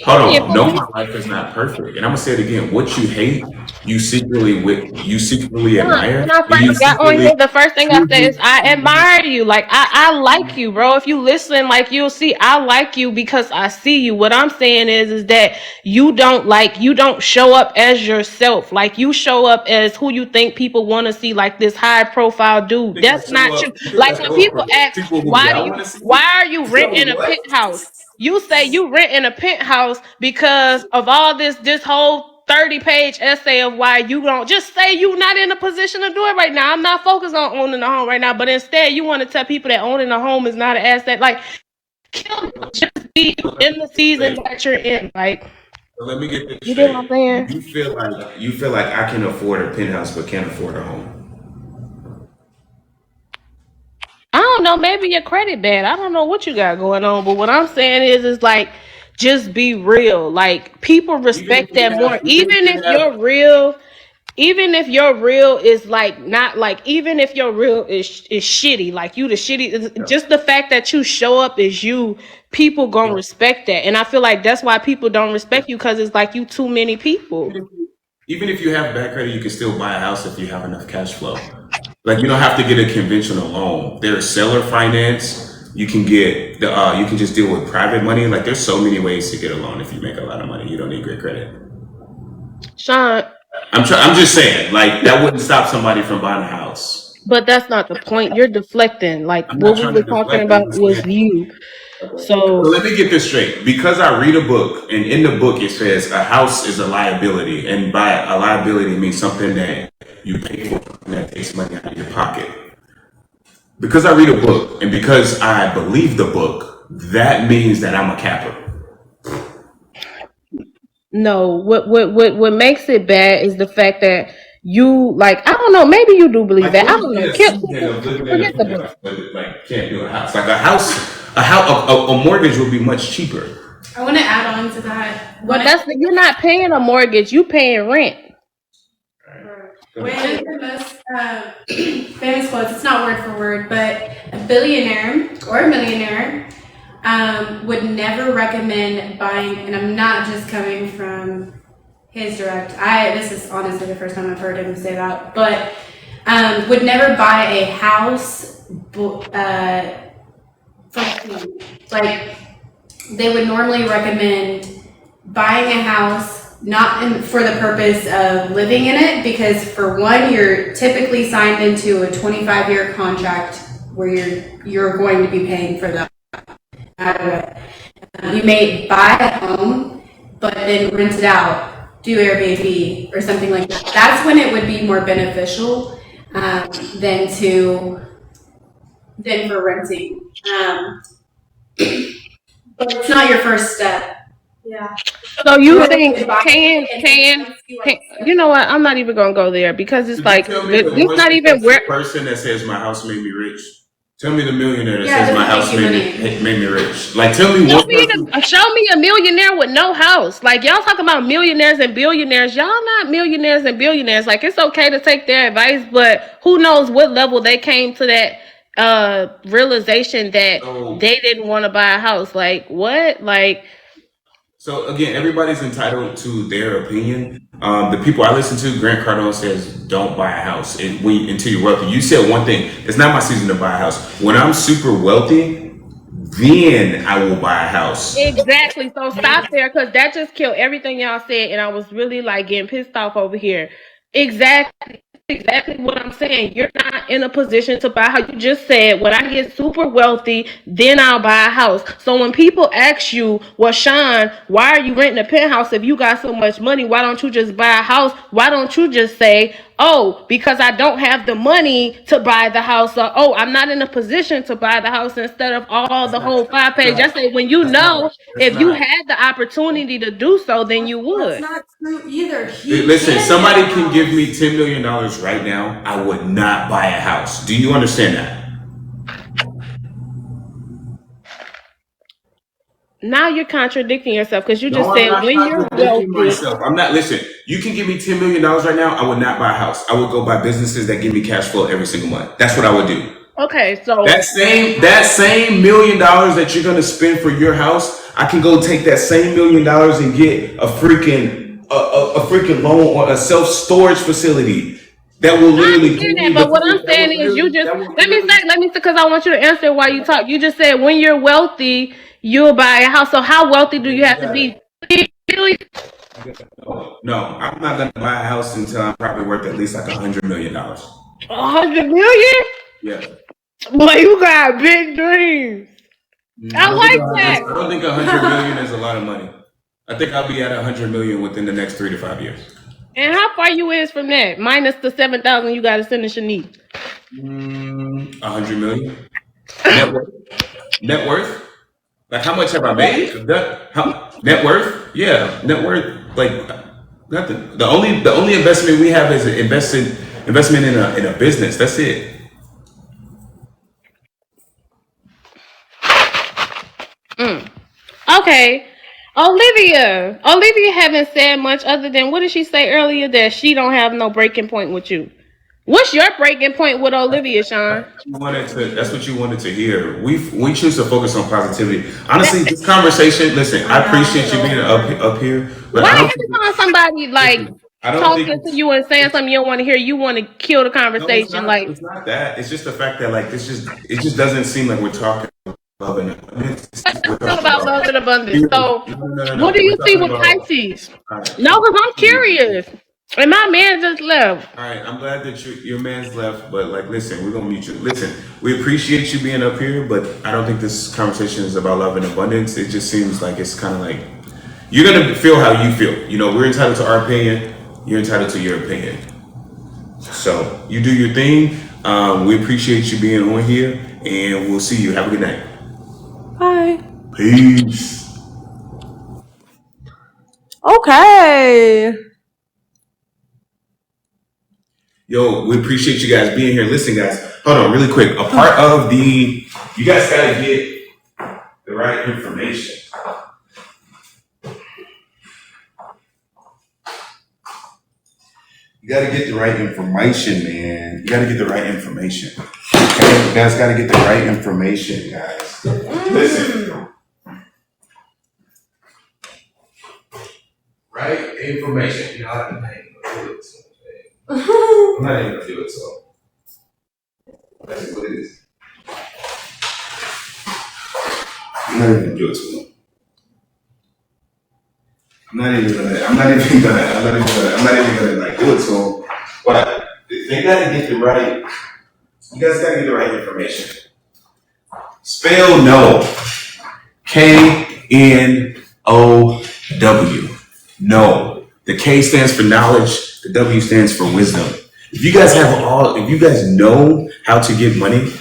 hold Period. on. No, my life is not perfect. And I'm gonna say it again. What you hate, you secretly When admire I and you first got on secretly here, the first thing I said is I admire you. Like I like you, bro. If you listen, like you'll see I like you because I see you. What I'm saying is that you don't show up as yourself. Like you show up as who you think people want to see, like this high profile dude. think I That's show not you. up. You think I Like when show up people for ask, people who y'all want to see? why are you So renting a what? penthouse? You say you renting a penthouse because of all this whole 30-page essay of why you don't just say you not in a position to do it right now. I'm not focused on owning a home right now, but instead you want to tell people that owning a home is not an asset. Like, kill me. Just be in the season that you're in. Like, So let me get this you get what straight. I'm saying? You feel like I can afford a penthouse but can't afford a home. I don't know. Maybe your credit bad. I don't know what you got going on, but what I'm saying is like, just be real. Like, people respect that more. Even if your real is like not like even if your real is shitty, like you the shitty, just the fact that you show up as you, people gonna respect that. And I feel like that's why people don't respect you, because it's like you too many people. Even if you have bad credit, you can still buy a house if you have enough cash flow. Like you don't have to get a conventional loan. There's seller finance. You can get you can just deal with private money. Like there's so many ways to get a loan if you make a lot of money. You don't need great credit. Sean, I'm just saying, like that wouldn't stop somebody from buying a house. but that's not the point. You're deflecting. Like I'm not what we trying to were talking deflect. I'm about just was saying. you. So So let me get this straight. Because I read a book, and in the book it says a house is a liability, and by a liability means something that you pay for and that takes money out of your pocket. Because I read a book, and because I believe the book, that means that I'm a capper. no, what makes it bad is the fact that you like, I don't know, maybe you do believe Like, that. what I do you don't know. get a season of living in a Forget the book. penthouse, but like can't do a house? Like a mortgage would be much cheaper. I want to add on to that. But you're not paying a mortgage, you paying rent. One of the most famous quotes, it's not word for word, but a billionaire or a millionaire would never recommend buying, and I'm not just coming from his direct, this is honestly the first time I've heard him say that, but would never buy a house for like, they would normally recommend buying a house for the purpose of living in it, because for one, you're typically signed into a 25-year contract where you're going to be paying for that. You may buy a home, but then rent it out, do Airbnb or something like that. That's when it would be more beneficial than for renting. But it's not your first step. Yeah. So you think you know what? I'm not even gonna go there, because it's like Tell me the it's one not even where. person that says my house made me rich. Tell me the millionaire that Yeah, says my it house doesn't make you made me rich. Like tell me one person. Show me a millionaire with no house. Like y'all talking about millionaires and billionaires. Y'all not millionaires and billionaires. Like it's okay to take their advice, but who knows what level they came to that realization that they didn't want to buy a house. Like what? Like, So again, everybody's entitled to their opinion. The people I listen to, Grant Cardone says, "Don't buy a house until you're wealthy." You said one thing: it's not my season to buy a house. When I'm super wealthy, then I will buy a house. Exactly. So stop there, because that just killed everything y'all said, and I was really like getting pissed off over here. Exactly what I'm saying. You're not in a position to buy how you just said. When I get super wealthy, then I'll buy a house. So when people ask you, well, Sean, why are you renting a penthouse if you got so much money? Why don't you just buy a house? Why don't you just say, oh, because I don't have the money to buy the house, or oh, I'm not in a position to buy the house, instead of all the whole 5 page. I say, when you know, if you had the opportunity to do so, then you That's would. not true either. Listen, somebody can give me $10 million right now. I would not buy a house. Do you understand that? Now you're contradicting yourself, because you No, just I'm said not when you're contradicting wealthy. myself. I'm not. Listen, you can give me $10 million right now. I would not buy a house. I would go buy businesses that give me cash flow every single month. That's what I would do. Okay, so That same $1 million that you're gonna spend for your house, I can go take that same $1 million and get a freaking loan or a self-storage facility that will I literally understand pay me that, but what I'm saying is, you just let me because I want you to answer while you talk. You just said when you're wealthy, you'll buy a house. So how wealthy do you have to be? No, I'm not gonna buy a house until I'm probably worth at least like $100 million. 100 million? Yeah. Boy, you got big dreams. I like that. I don't think 100 million is a lot of money. I think I'll be at 100 million within the next 3 to 5 years. And how far you is from that? Minus the 7,000 you got to send to Shanique. 100 million. Net worth? Like how much have I made? Net worth? Yeah, net worth. Like nothing. The only investment we have is an investment in a business. That's it. Okay. Olivia haven't said much other than, what did she say earlier? That she don't have no breaking point with you. What's your breaking point with Olivia, Sean? That's what you wanted to hear. We choose to focus on positivity. Honestly, this conversation. Listen, I appreciate you being up here, but Why I don't. every time somebody like I don't talking think to you and saying something you don't want to hear, you want to kill the no, conversation? Like, it's not that. It's just the fact that like it just doesn't seem like we're talking about love and abundance. We're it's not talking about love and abundance. So, no. what do you We're see talking with about. Pisces? All right. No, because I'm curious. And my man just left. All right, I'm glad that your man's left, but like, listen, we're gonna mute you. Listen, we appreciate you being up here, but I don't think this conversation is about love and abundance. It just seems like it's kind of like you're gonna feel how you feel. You know, we're entitled to our opinion. You're entitled to your opinion. So you do your thing. We appreciate you being on here, and we'll see you. Have a good night. Bye. Peace. Okay. Yo, we appreciate you guys being here. Listen, guys, hold on really quick. A part of you guys gotta get the right information. You gotta get the right information, man. You gotta get the right information. Okay? You guys gotta get the right information, guys. Listen. Right information. You know, I'm not even gonna do it, so. I'm not even gonna do it, so. That's just what it is. I'm not even gonna do it to them. I'm not even gonna like do it to them. But they gotta get the right. You guys gotta get the right information. Spell no. KNOW. No. The K stands for knowledge. The W stands for wisdom. If you guys know how to get money,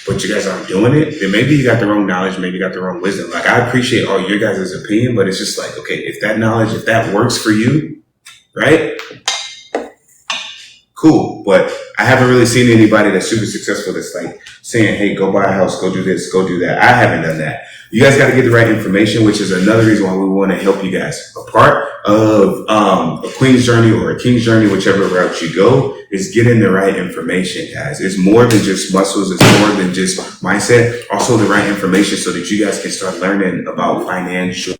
but you guys aren't doing it, then maybe you got the wrong knowledge, maybe you got the wrong wisdom. Like, I appreciate all your guys' opinion, but it's just like, okay, if that knowledge, if that works for you, right? Cool. But I haven't really seen anybody that's super successful that's like saying, hey, go buy a house, go do this, go do that. I haven't done that. You guys got to get the right information, which is another reason why we want to help you guys. A part of a queen's journey or a king's journey, whichever route you go, is getting the right information, guys. It's more than just muscles. It's more than just mindset. Also the right information so that you guys can start learning about financial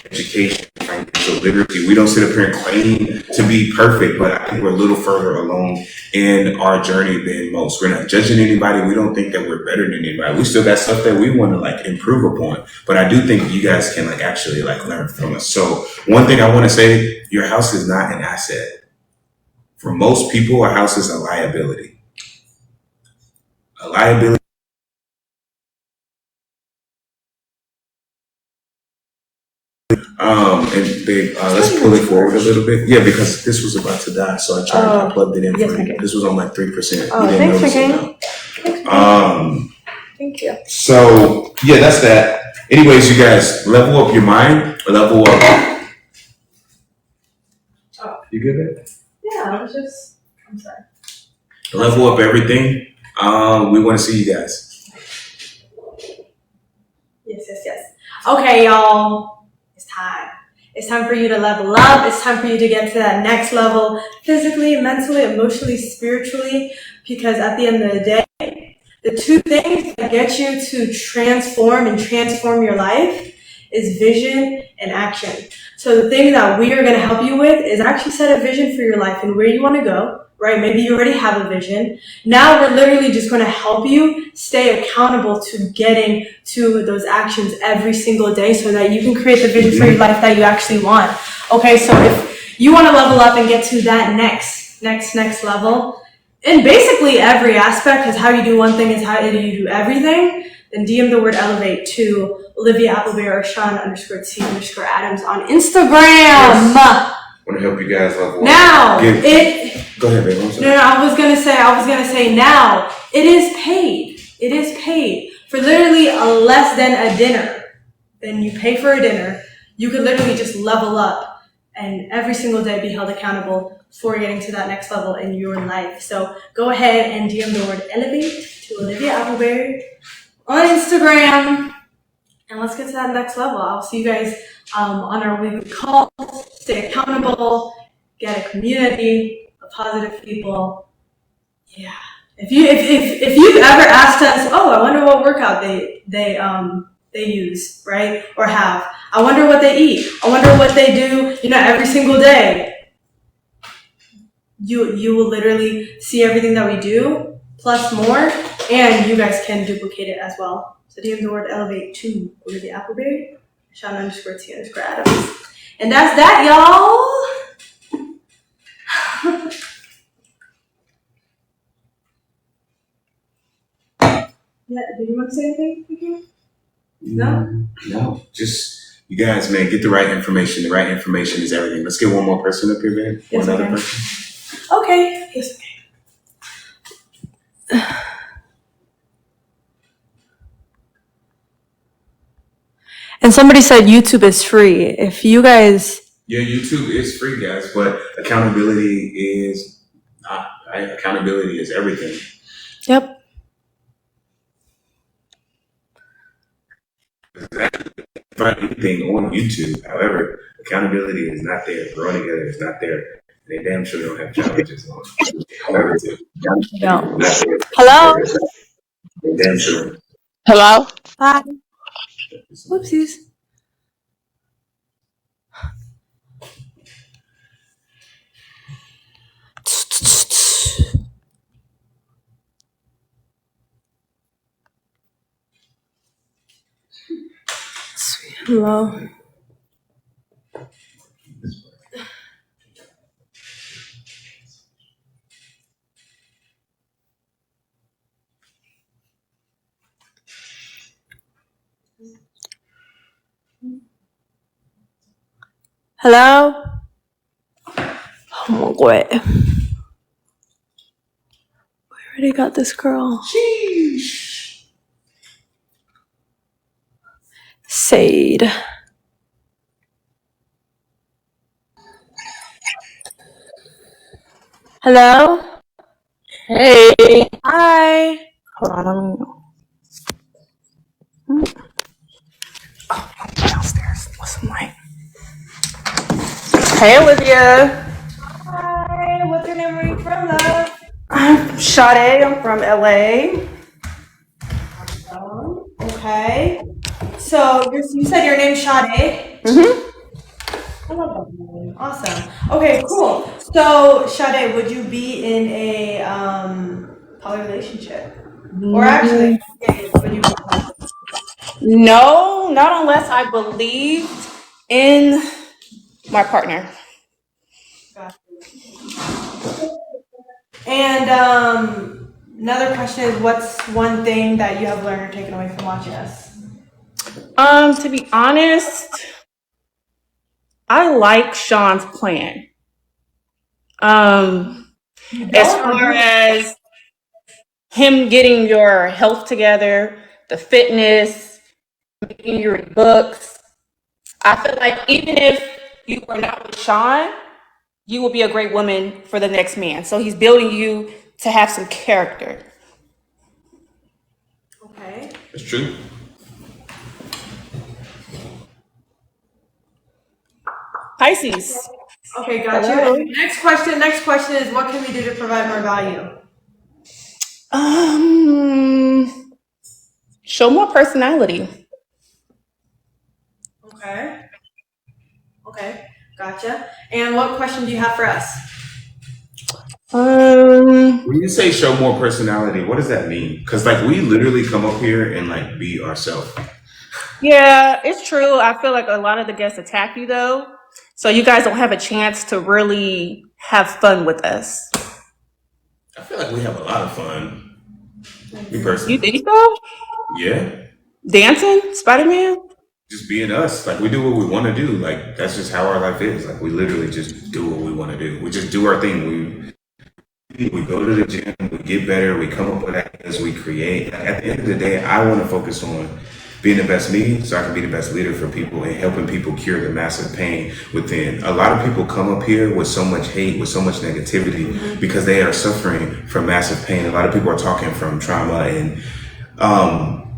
education, financial financial literacy. We don't sit up here and claim to be perfect, but I think we're a little further along in our journey than most. We're not judging anybody. We don't think that we're better than anybody. We still got stuff that we want to like improve upon, but I do think you guys can like actually like learn from us. So one thing I want to say, your house is not an asset. For most people, a house is a liability. A liability. And babe, let's pull it forward a little bit. Yeah, because this was about to die, so I plugged it in for you. This was on like 3%. Oh, thanks for getting. Thank you. So yeah, that's that. Anyways, you guys, level up your mind. Level up. Oh. You good, babe? Yeah, I'm sorry. Level up everything. We want to see you guys. Yes. Okay, y'all. It's time. It's time for you to level up. It's time for you to get to that next level, physically, mentally, emotionally, spiritually, because at the end of the day, the two things that get you to transform your life is vision and action. So the thing that we are going to help you with is actually set a vision for your life and where you want to go, right? Maybe you already have a vision. Now we're literally just going to help you stay accountable to getting to those actions every single day so that you can create the vision for your life that you actually want. Okay, so if you want to level up and get to that next level, in basically every aspect, because how you do one thing is how you do everything, then DM the word elevate to Olivia AppleBarry or Sean_T_Adams on Instagram. Yes. I want to help you guys level up. Now, go ahead, babe. I'm sorry. No, I was gonna say now, it is paid. It is paid for literally a less than a dinner. Then you pay for a dinner. You could literally just level up and every single day be held accountable for getting to that next level in your life. So go ahead and DM the word elevate to Olivia AppleBarry on Instagram. And let's get to that next level. I'll see you guys on our weekly calls. Stay accountable, get a community of positive people. Yeah. If you've ever asked us, oh, I wonder what workout they use, right? Or have. I wonder what they eat. I wonder what they do, every single day. You will literally see everything that we do, plus more, and you guys can duplicate it as well. So DM the word elevate to Olivia AppleBarry, Sean_T_Adams. And that's that, y'all. Yeah, did you want to say anything? No. Just you guys, man, get the right information. The right information is everything. Let's get one more person up here, man. Yes, one other person. Okay. Yes, okay. And somebody said YouTube is free. If you guys... Yeah, YouTube is free, guys, but accountability is not, right? Accountability is everything. Yep. Find anything on YouTube. However, accountability is not there. Growing together is not there. They damn sure don't have challenges on. However, No. Hello? They damn sure. Hello? Hi. Whoopsies. Hello. Hello? Oh my god. We already got this girl. Sheesh. Sade. Hello? Hey. Hi. Hold on, let me know. Oh, I'm downstairs. What's the mic? Hey, Olivia. Hi. What's your name? Where are you from, love? I'm Sade. I'm from LA. Okay. So you said your name's Sade? Mm-hmm. love that name. Awesome. Okay, cool. So, Sade, would you be in a poly relationship? Or actually, would you be? No, not unless I believed in my partner. And another question is, what's one thing that you have learned or taken away from watching us? To be honest, I like Sean's plan. As far as him getting your health together, the fitness, making your books, I feel like even if you were not with Sean, you will be a great woman for the next man. So he's building you to have some character. Okay. It's true. Pisces. Okay, got Hello. you. Next question is, what can we do to provide more value? Show more personality. Okay, gotcha. And what question do you have for us? When you say show more personality, what does that mean? Because like we literally come up here and like be ourselves. Yeah, it's true. I feel like a lot of the guests attack you though. So you guys don't have a chance to really have fun with us. I feel like we have a lot of fun. Me You personally. think so? Yeah. Dancing? Spider-Man? Just being us. Like we do what we want to do. Like that's just how our life is. Like we literally just do what we want to do. We just do our thing. We go to the gym, we get better, we come up with ideas, we create. At the end of the day, I want to focus on being the best me so I can be the best leader for people and helping people cure the massive pain within. A lot of people come up here with so much hate, with so much negativity because they are suffering from massive pain. A lot of people are talking from trauma and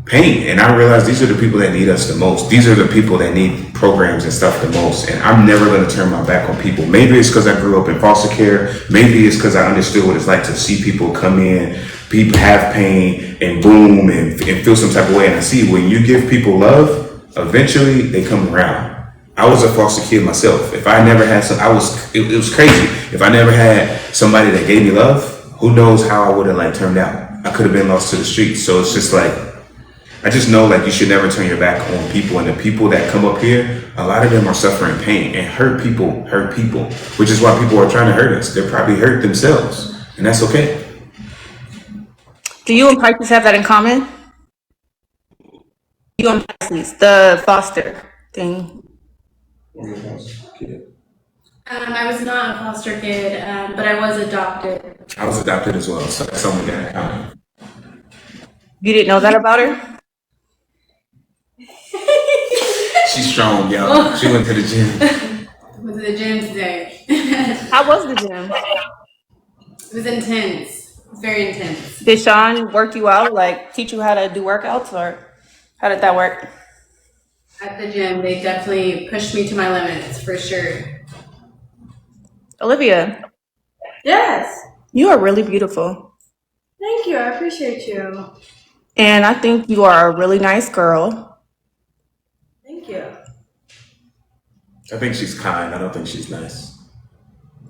pain. And I realize these are the people that need us the most. These are the people that need programs and stuff the most. And I'm never going to turn my back on people. Maybe it's because I grew up in foster care. Maybe it's because I understood what it's like to see people come in, people have pain and boom and feel some type of way. And I see when you give people love, eventually they come around. I was a foster kid myself. If I never had it was crazy. If I never had somebody that gave me love, who knows how I would have like turned out. I could have been lost to the streets. So it's just like, I just know like you should never turn your back on people, and the people that come up here, a lot of them are suffering pain, and hurt people, which is why people are trying to hurt us. They're probably hurt themselves, and that's okay. Do you and Pisces have that in common? You and Pisces, the foster thing. I was not a foster kid, but I was adopted. I was adopted as well, so that's something that I common. You didn't know that about her? She's strong, y'all. She went to the gym. Went to the gym today. How was the gym? It was intense. It was very intense. Did Sean work you out, like teach you how to do workouts, or how did that work? At the gym, they definitely pushed me to my limits, for sure. Olivia, Yes. you are really beautiful. Thank you. I appreciate you. And I think you are a really nice girl. Thank you. I think she's kind. I don't think she's nice.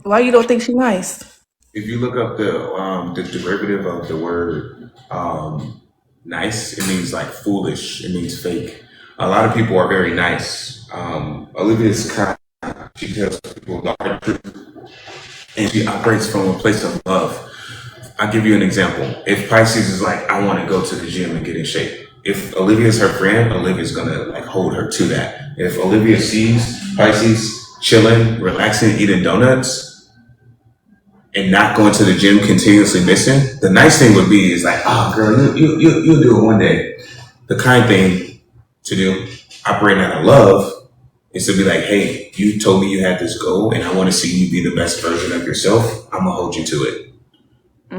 Why you don't think she's nice? If you look up the derivative of the word nice, it means like foolish. It means fake. A lot of people are very nice. Olivia's kind. She tells people the hard truth, and she operates from a place of love. I'll give you an example. If Pisces is like, I want to go to the gym and get in shape. If Olivia is her friend, Olivia's gonna like hold her to that. If Olivia sees Pisces chilling, relaxing, eating donuts, and not going to the gym, continuously missing, the nice thing would be is like, oh girl, you'll do it one day. The kind thing to do, operating out of love, is to be like, hey, you told me you had this goal, and I want to see you be the best version of yourself. I'm gonna hold you to it. Go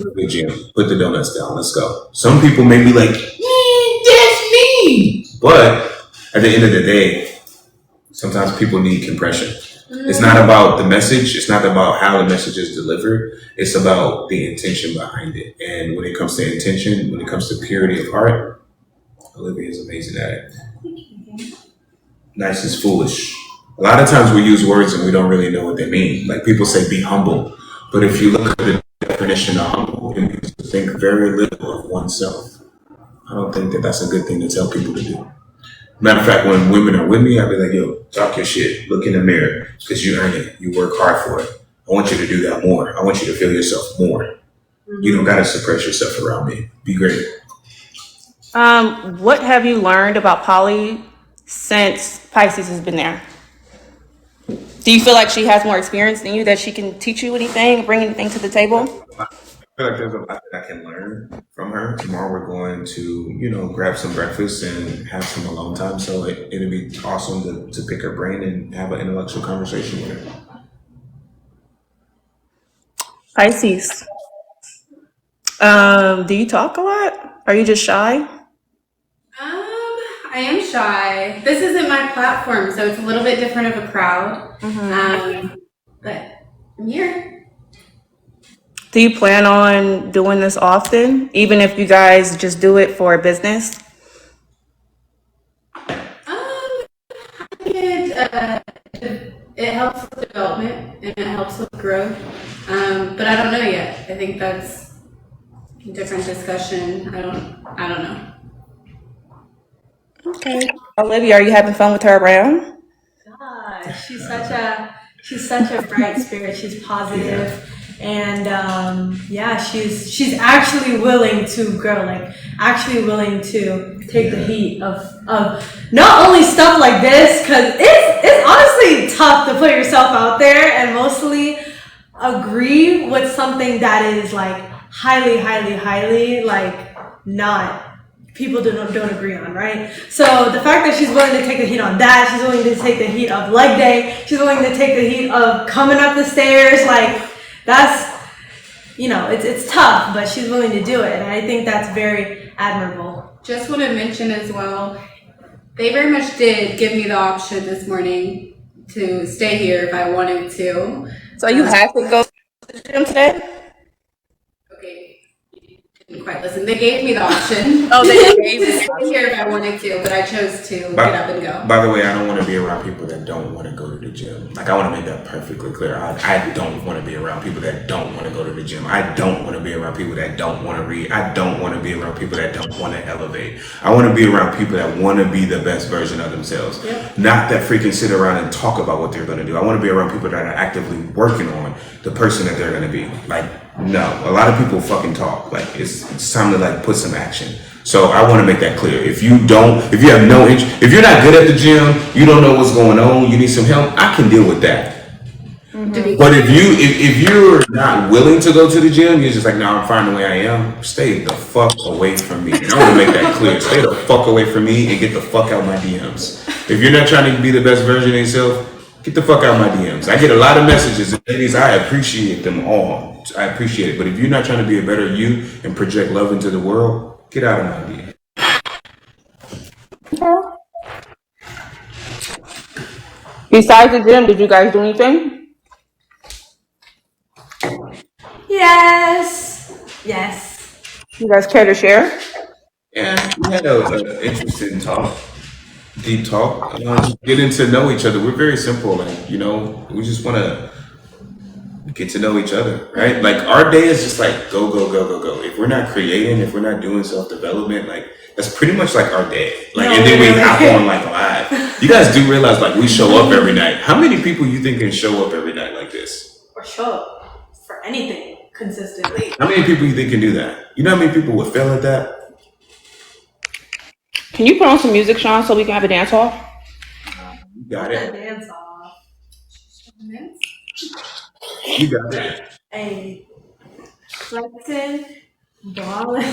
to the gym, put the donuts down, let's go. Some people may be like, that's me. But at the end of the day, sometimes people need compression. It's not about the message. It's not about how the message is delivered. It's about the intention behind it. And when it comes to intention, when it comes to purity of heart, Olivia is amazing at it. Nice is foolish. A lot of times we use words and we don't really know what they mean. Like people say, be humble. But if you look at the definition of humble, it means to think very little of oneself. I don't think that that's a good thing to tell people to do. Matter of fact, when women are with me, I'll be like, yo, talk your shit. Look in the mirror because you earn it. You work hard for it. I want you to do that more. I want you to feel yourself more. You don't got to suppress yourself around me. Be great. What have you learned about Polly since Pisces has been there? Do you feel like she has more experience than you, that she can teach you anything, bring anything to the table? I feel like there's a lot that I can learn from her. Tomorrow we're going to, grab some breakfast and have some alone time. So it'll be awesome to pick her brain and have an intellectual conversation with her. Pisces. Do you talk a lot? Are you just shy? I am shy. This isn't my platform, so it's a little bit different of a crowd. But I'm here. Do you plan on doing this often, even if you guys just do it for business? I think it helps with development and it helps with growth. But I don't know yet. I think that's a different discussion. I don't know. Okay. Olivia, are you having fun with her around? God, she's such a bright spirit. She's positive. And she's actually willing to grow, like actually willing to take the heat of not only stuff like this, because it's honestly tough to put yourself out there and mostly agree with something that is like highly like not people don't agree on, right? So the fact that she's willing to take the heat on that, she's willing to take the heat of leg day, she's willing to take the heat of coming up the stairs, like that's, it's tough, but she's willing to do it. And I think that's very admirable. Just want to mention as well, they very much did give me the option this morning to stay here if I wanted to. So you have to go to the gym today? Okay, you didn't quite listen. They gave me the option. Oh, they gave to stay here if I wanted to, but I chose to get up and go. By the way, I don't want to be around people that don't want to go to the gym. Like, I want to make that perfectly clear. I don't want to be around people that don't want to go to the gym. I don't want to be around people that don't want to read. I don't want to be around people that don't want to elevate. I want to be around people that want to be the best version of themselves. Yep. Not that freaking sit around and talk about what they're going to do. I want to be around people that are actively working on the person that they're going to be. Like, no, a lot of people fucking talk. Like, it's time to like put some action. So I want to make that clear. If you have no interest, if you're not good at the gym, you don't know what's going on, you need some help, I can deal with that. Mm-hmm. But if you're not willing to go to the gym, you're just like, no, I'm fine the way I am, stay the fuck away from me. And I want to make that clear. Stay the fuck away from me and get the fuck out my DMs. If you're not trying to be the best version of yourself, get the fuck out my DMs. I get a lot of messages, and ladies, I appreciate them all. I appreciate it. But if you're not trying to be a better you and project love into the world, get out of my DMs. Besides the gym, did you guys do anything? Yes. You guys care to share? Yeah, we had an interesting talk. Deep talk, getting to know each other. We're very simple, like, we just want to get to know each other, right? Like, our day is just like go. If we're not creating, if we're not doing self-development, like, that's pretty much like our day. Like, and then we hop on like live. You guys do realize, like, we show up every night. How many people you think can show up every night like this? Or show up for anything consistently. How many people you think can do that? You know how many people would fail at that? Can you put on some music, Sean, so we can have a dance off? You got it. Dance off. You got it. Hey, flexing, balling. I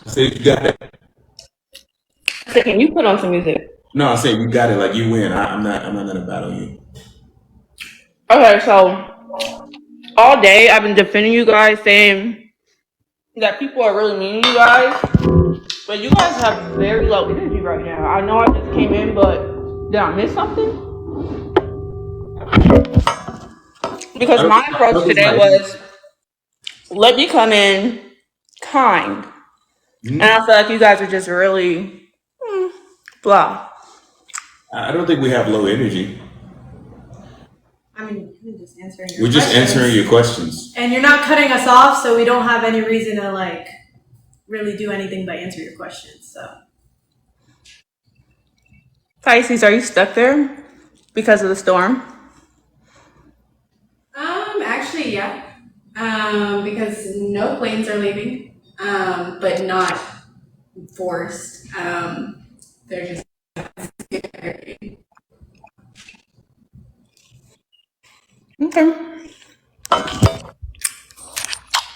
said you got it. I said, can you put on some music? No, I said you got it. Like, you win. I'm not gonna battle you. Okay, so all day I've been defending you guys, saying that people are really mean to you guys, but you guys have very low energy right now. I know I just came in, but did I miss something? Because my approach today was, let me come in kind. Mm-hmm. And I feel like you guys are just really Blah. I don't think we have low energy. I mean, you're just answering your We're just questions. answering your questions. And you're not cutting us off, so we don't have any reason to like really do anything but answer your questions. So Pisces, are you stuck there because of the storm? Actually, yeah. Because no planes are leaving, but not forced. They're just Okay.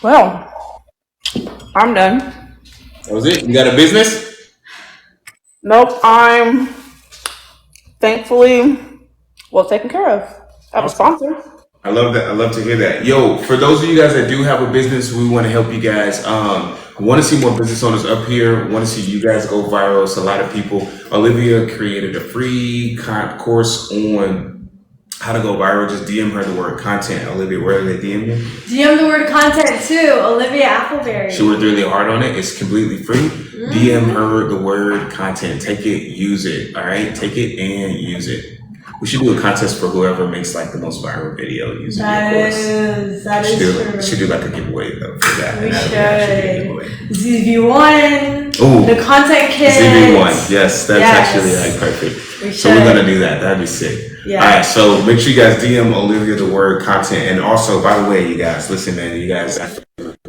Well, I'm done. That was it. You got a business? Nope, I'm thankfully well taken care of. I have a sponsor. I love that. I love to hear that. Yo, for those of you guys that do have a business, we want to help you guys. Want to see more business owners up here. Want to see you guys go viral. It's a lot of people. Olivia created a free course on how to go viral. Just DM her the word content. Olivia, where do they DM you? DM the word content too. Olivia AppleBarry. She worked really hard on it. It's completely free. DM her the word content. Take it, use it. All right, take it and use it. We should do a contest for whoever makes like the most viral video using your course. That is true. We should do like a giveaway though for that. We That'll be actually a giveaway. ZV1. Ooh, the content kit. ZV1. Yes, that's actually like perfect. So we're gonna do that. That'd be sick. Yeah. All right, so make sure you guys DM Olivia the word content, and also by the way, you guys listen, man. You guys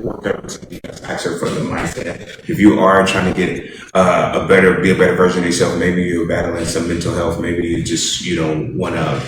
work out. You guys ask her for the mindset. If you are trying to get be a better version of yourself, maybe you're battling some mental health, maybe you don't want to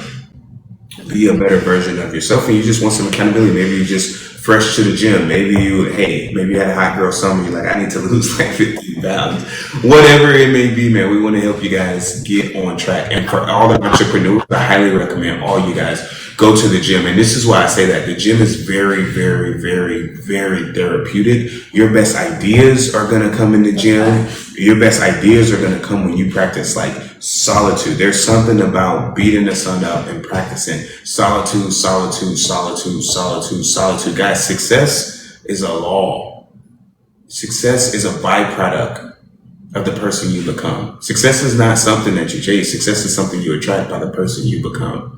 be a better version of yourself, and you just want some accountability. Maybe you just fresh to the gym. Maybe you had a hot girl summer. You're like, I need to lose like 50 pounds. Whatever it may be, man, we want to help you guys get on track. And for all the entrepreneurs, I highly recommend all you guys go to the gym. And this is why I say that the gym is very, very, very, very therapeutic. Your best ideas are going to come in the gym. Your best ideas are going to come when you practice like solitude. There's something about beating the sun up and practicing solitude, solitude, solitude, solitude, solitude. Guys, success is a law. Success is a byproduct of the person you become. Success is not something that you chase. Success is something you attract by the person you become.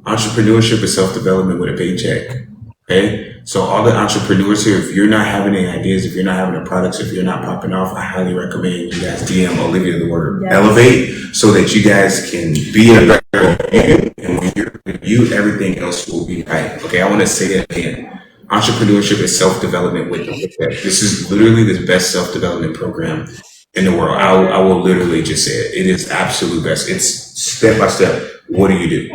Entrepreneurship is self-development with a paycheck. Okay? So all the entrepreneurs here, if you're not having any ideas, if you're not having the products, if you're not popping off, I highly recommend you guys DM Olivia the word elevate so that you guys can be a better you, and when you're you, everything else will be right. Okay, I want to say it again. Entrepreneurship is self-development with a paycheck. This is literally the best self-development program in the world. I will literally just say it. It is absolute best. It's step by step. What do you do?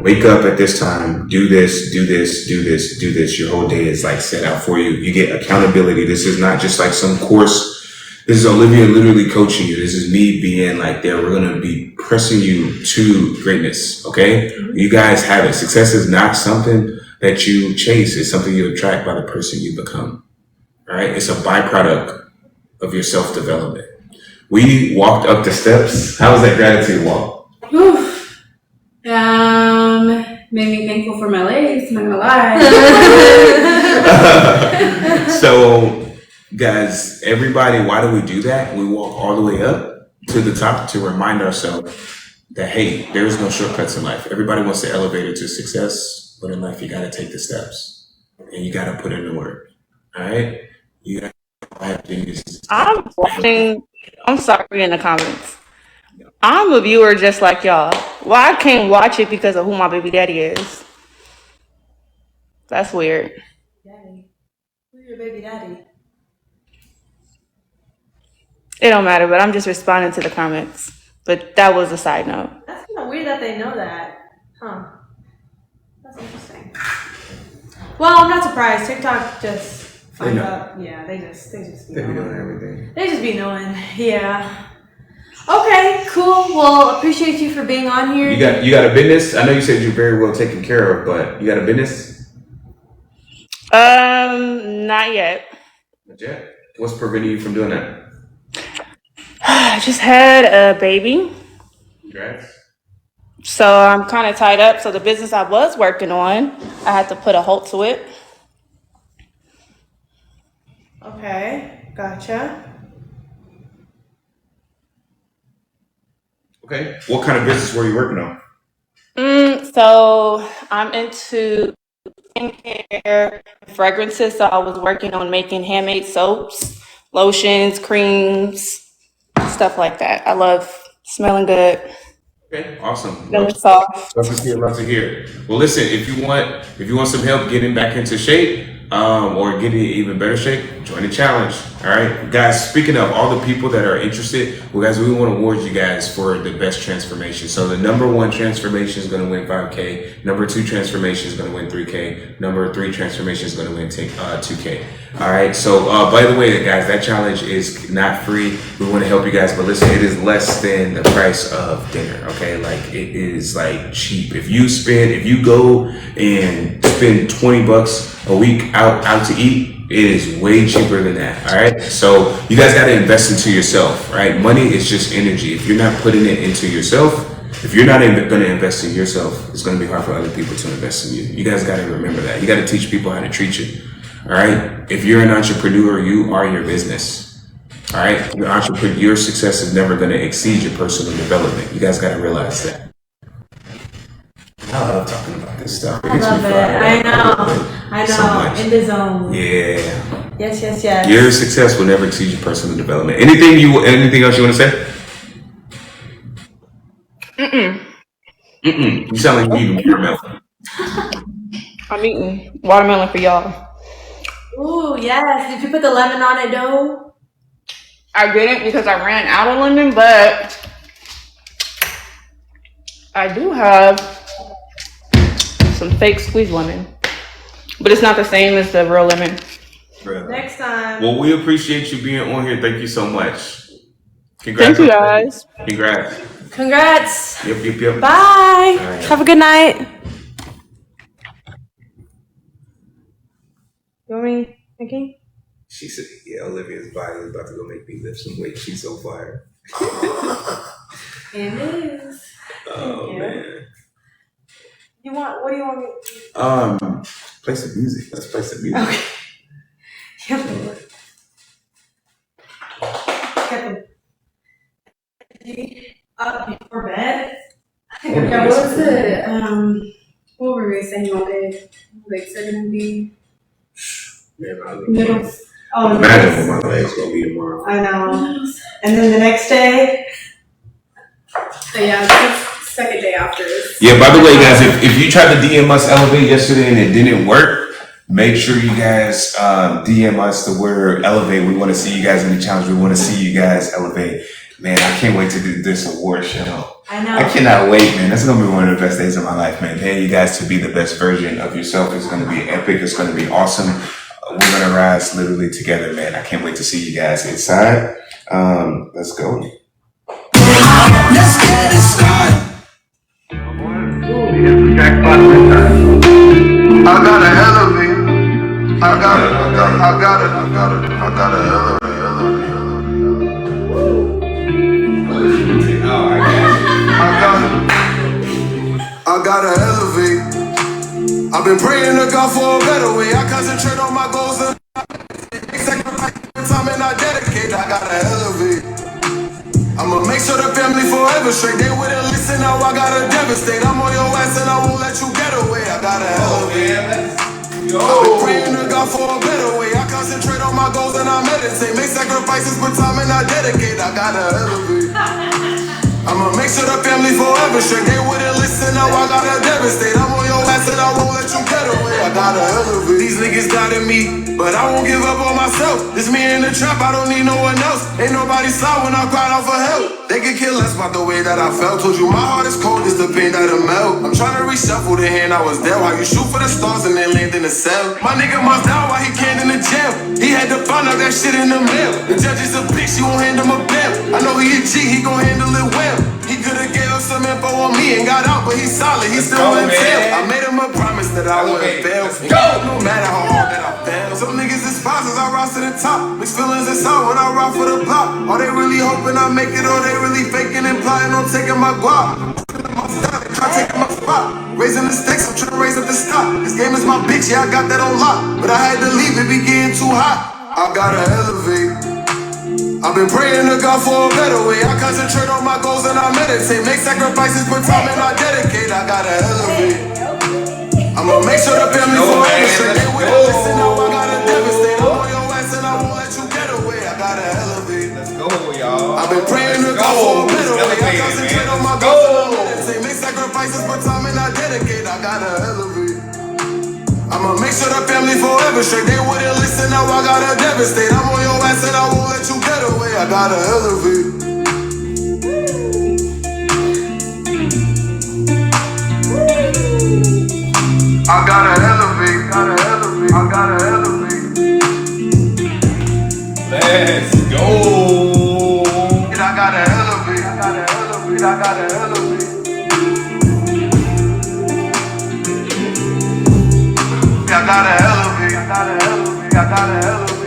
Wake up at this time, do this, do this, do this, do this. Your whole day is like set out for you. You get accountability. This is not just like some course. This is Olivia literally coaching you. This is me being like there. We're going to be pressing you to greatness. Okay. You guys have it. Success is not something that you chase. It's something you attract by the person you become. All right. It's a byproduct of your self-development. We walked up the steps. How was that gratitude walk? Whew. Made me thankful for my legs, not gonna lie. So, guys, everybody, why do we do that? We walk all the way up to the top to remind ourselves that, hey, there's no shortcuts in life. Everybody wants the elevator to success, but in life, you gotta take the steps and you gotta put in the work. All right? You gotta have things. I'm watching. I'm sorry in the comments. I'm a viewer just like y'all. Well, I can't watch it because of who my baby daddy is. That's weird. Daddy. Who's your baby daddy? It don't matter, but I'm just responding to the comments. But that was a side note. That's kind of weird that they know that. Huh. That's interesting. Well, I'm not surprised. TikTok just finds out. Yeah, they just be knowing everything. They just be knowing. Yeah. Okay, cool. Well, appreciate you for being on here. You got a business? I know you said you're very well taken care of, but you got a business? Not yet. Not yet. What's preventing you from doing that? I just had a baby. Congrats. So I'm kind of tied up. So the business I was working on, I had to put a halt to it. Okay, gotcha. Okay. What kind of business were you working on? So I'm into skincare, fragrances. So I was working on making handmade soaps, lotions, creams, stuff like that. I love smelling good, Okay, awesome. smelling soft. Love to see it. Love to hear it. Well, listen, if you want some help getting back into shape, or getting in even better shape, join the challenge. All right, guys. Speaking of all the people that are interested, well, guys, we want to award you guys for the best transformation. So the number 1 transformation is going to win $5K. Number 2 transformation is going to win $3K. Number 3 transformation is going to win $2K. All right. So by the way, guys, that challenge is not free. We want to help you guys, but listen, it is less than the price of dinner. Okay, like it is like cheap. If you go and spend $20 a week out to eat, it is way cheaper than that. All right. So you guys got to invest into yourself, right? Money is just energy. If you're not putting it into yourself, if you're not going to invest in yourself, it's going to be hard for other people to invest in you. You guys got to remember that. You got to teach people how to treat you. All right. If you're an entrepreneur, you are your business. All right. Your success is never going to exceed your personal development. You guys got to realize that. I love talking about this stuff. I love it. I know. So in the zone. Yeah. Yes. Your success will never exceed your personal development. Anything else you want to say? You sound like you eat watermelon. I'm eating watermelon for y'all. Ooh, yes. Did you put the lemon on it, though? I didn't because I ran out of lemon, but I do have some fake squeezed lemon. But it's not the same as the real lemon. Next time. Well, we appreciate you being on here. Thank you so much. Thank you, guys. Congrats. Yep. Bye. Right. Have a good night. You want me again? She said, yeah, Olivia's body is about to go make me lift some weight. She's so fire. It is. Oh, man. What do you want me to Play some music. Let's play some music. Okay. Up before bed. Yeah, what was it? What were we saying all day? Legs are gonna be middle. Oh, imagine what my legs gonna be tomorrow. I know. And then the next day. So yeah, the second day after. Yeah, by the way, guys, if you tried to DM us Elevate yesterday and it didn't work, make sure you guys DM us the word Elevate. We want to see you guys in the challenge. We want to see you guys elevate. Man, I can't wait to do this award show. I know. I cannot wait, man. That's going to be one of the best days of my life, man. Paying you guys to be the best version of yourself is going to be epic. It's going to be awesome. We're going to rise literally together, man. I can't wait to see you guys inside. Let's go. Let's get it started. I gotta elevate. I gotta elevate. I gotta elevate. I've been praying to God for a better way. I concentrate on my goals and sacrifice time and I dedicate. I gotta elevate. I'ma make sure the family forever straight. They wouldn't listen, now I gotta devastate. I'm on your ass and I won't let you get away. I gotta elevate. I've been praying to God for a better way. I concentrate on my goals and I meditate. Make sacrifices for time and I dedicate. I gotta elevate. I'ma make sure the family forever straight. They wouldn't listen, now I gotta devastate. I'm on your ass and I won't let you get away. I gotta elevate. These niggas doubted me, but I won't give up on myself. It's me in the trap, I don't need no one else. Ain't nobody saw when I cried out for help. They could care less about the way that I felt. Told you my heart is cold, it's the pain that'll melt. I'm trying to reshuffle the hand I was dealt. While you shoot for the stars and then land in the cell. My nigga must down while he can't in the jail. He had to find out that shit in the mail. The judge is a bitch, she won't hand him a bail. I know he a G, he gon' handle it well. He could've gave up some info on me and got out, but he's solid, he still wouldn't tell. I made him a promise that I wouldn't fail. No matter how hard that I fail. Some niggas despise as I rise to the top. Mixed feelings inside when I ride for the block. Are they really hoping I make it, or they really faking and plotting on taking my guap? Try taking my spot. Raising the stakes, I'm trying to raise up the stock. This game is my bitch, yeah, I got that on lock. But I had to leave, it be getting too hot. I gotta elevate. I've been praying to God for a better way. I concentrate on my goals and I meditate. Make sacrifices, put time and I dedicate. I gotta elevate. I'ma make sure the family forever straight. They with us, listen, now I gotta devastate. I'm on your ass and I won't let you get away. I gotta elevate. Let's go, y'all. I've been praying to God for a better way. I concentrate on my goals and I meditate. Make sacrifices, put time and I dedicate. I gotta elevate. I'ma make sure the family forever straight. They wouldn't listen, now I gotta devastate. I'm on your ass and I won't let you get away. I gotta elevate. I gotta elevate, I gotta elevate. Let's go. I gotta elevate, I gotta elevate, I gotta elevate. I gotta elevate, I gotta elevate, I gotta elevate.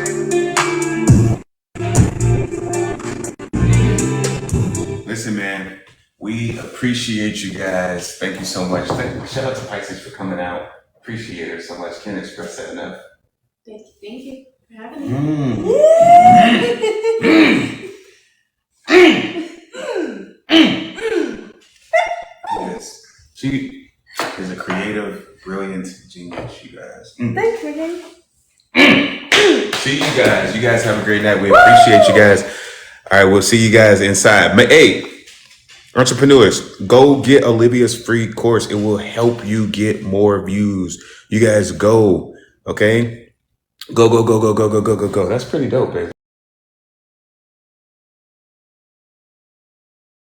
Listen, man, we appreciate you guys. Thank you so much. Shout out to Pisces for coming out. Appreciate her so much. Can't express that enough. Thank you for having me. Yes. She is a creative, brilliant genius, you guys. Thanks, Renee. See you guys. You guys have a great night. We appreciate you guys. All right, we'll see you guys inside. Hey, entrepreneurs, go get Olivia's free course. It will help you get more views. You guys go, okay? Go. That's pretty dope, baby.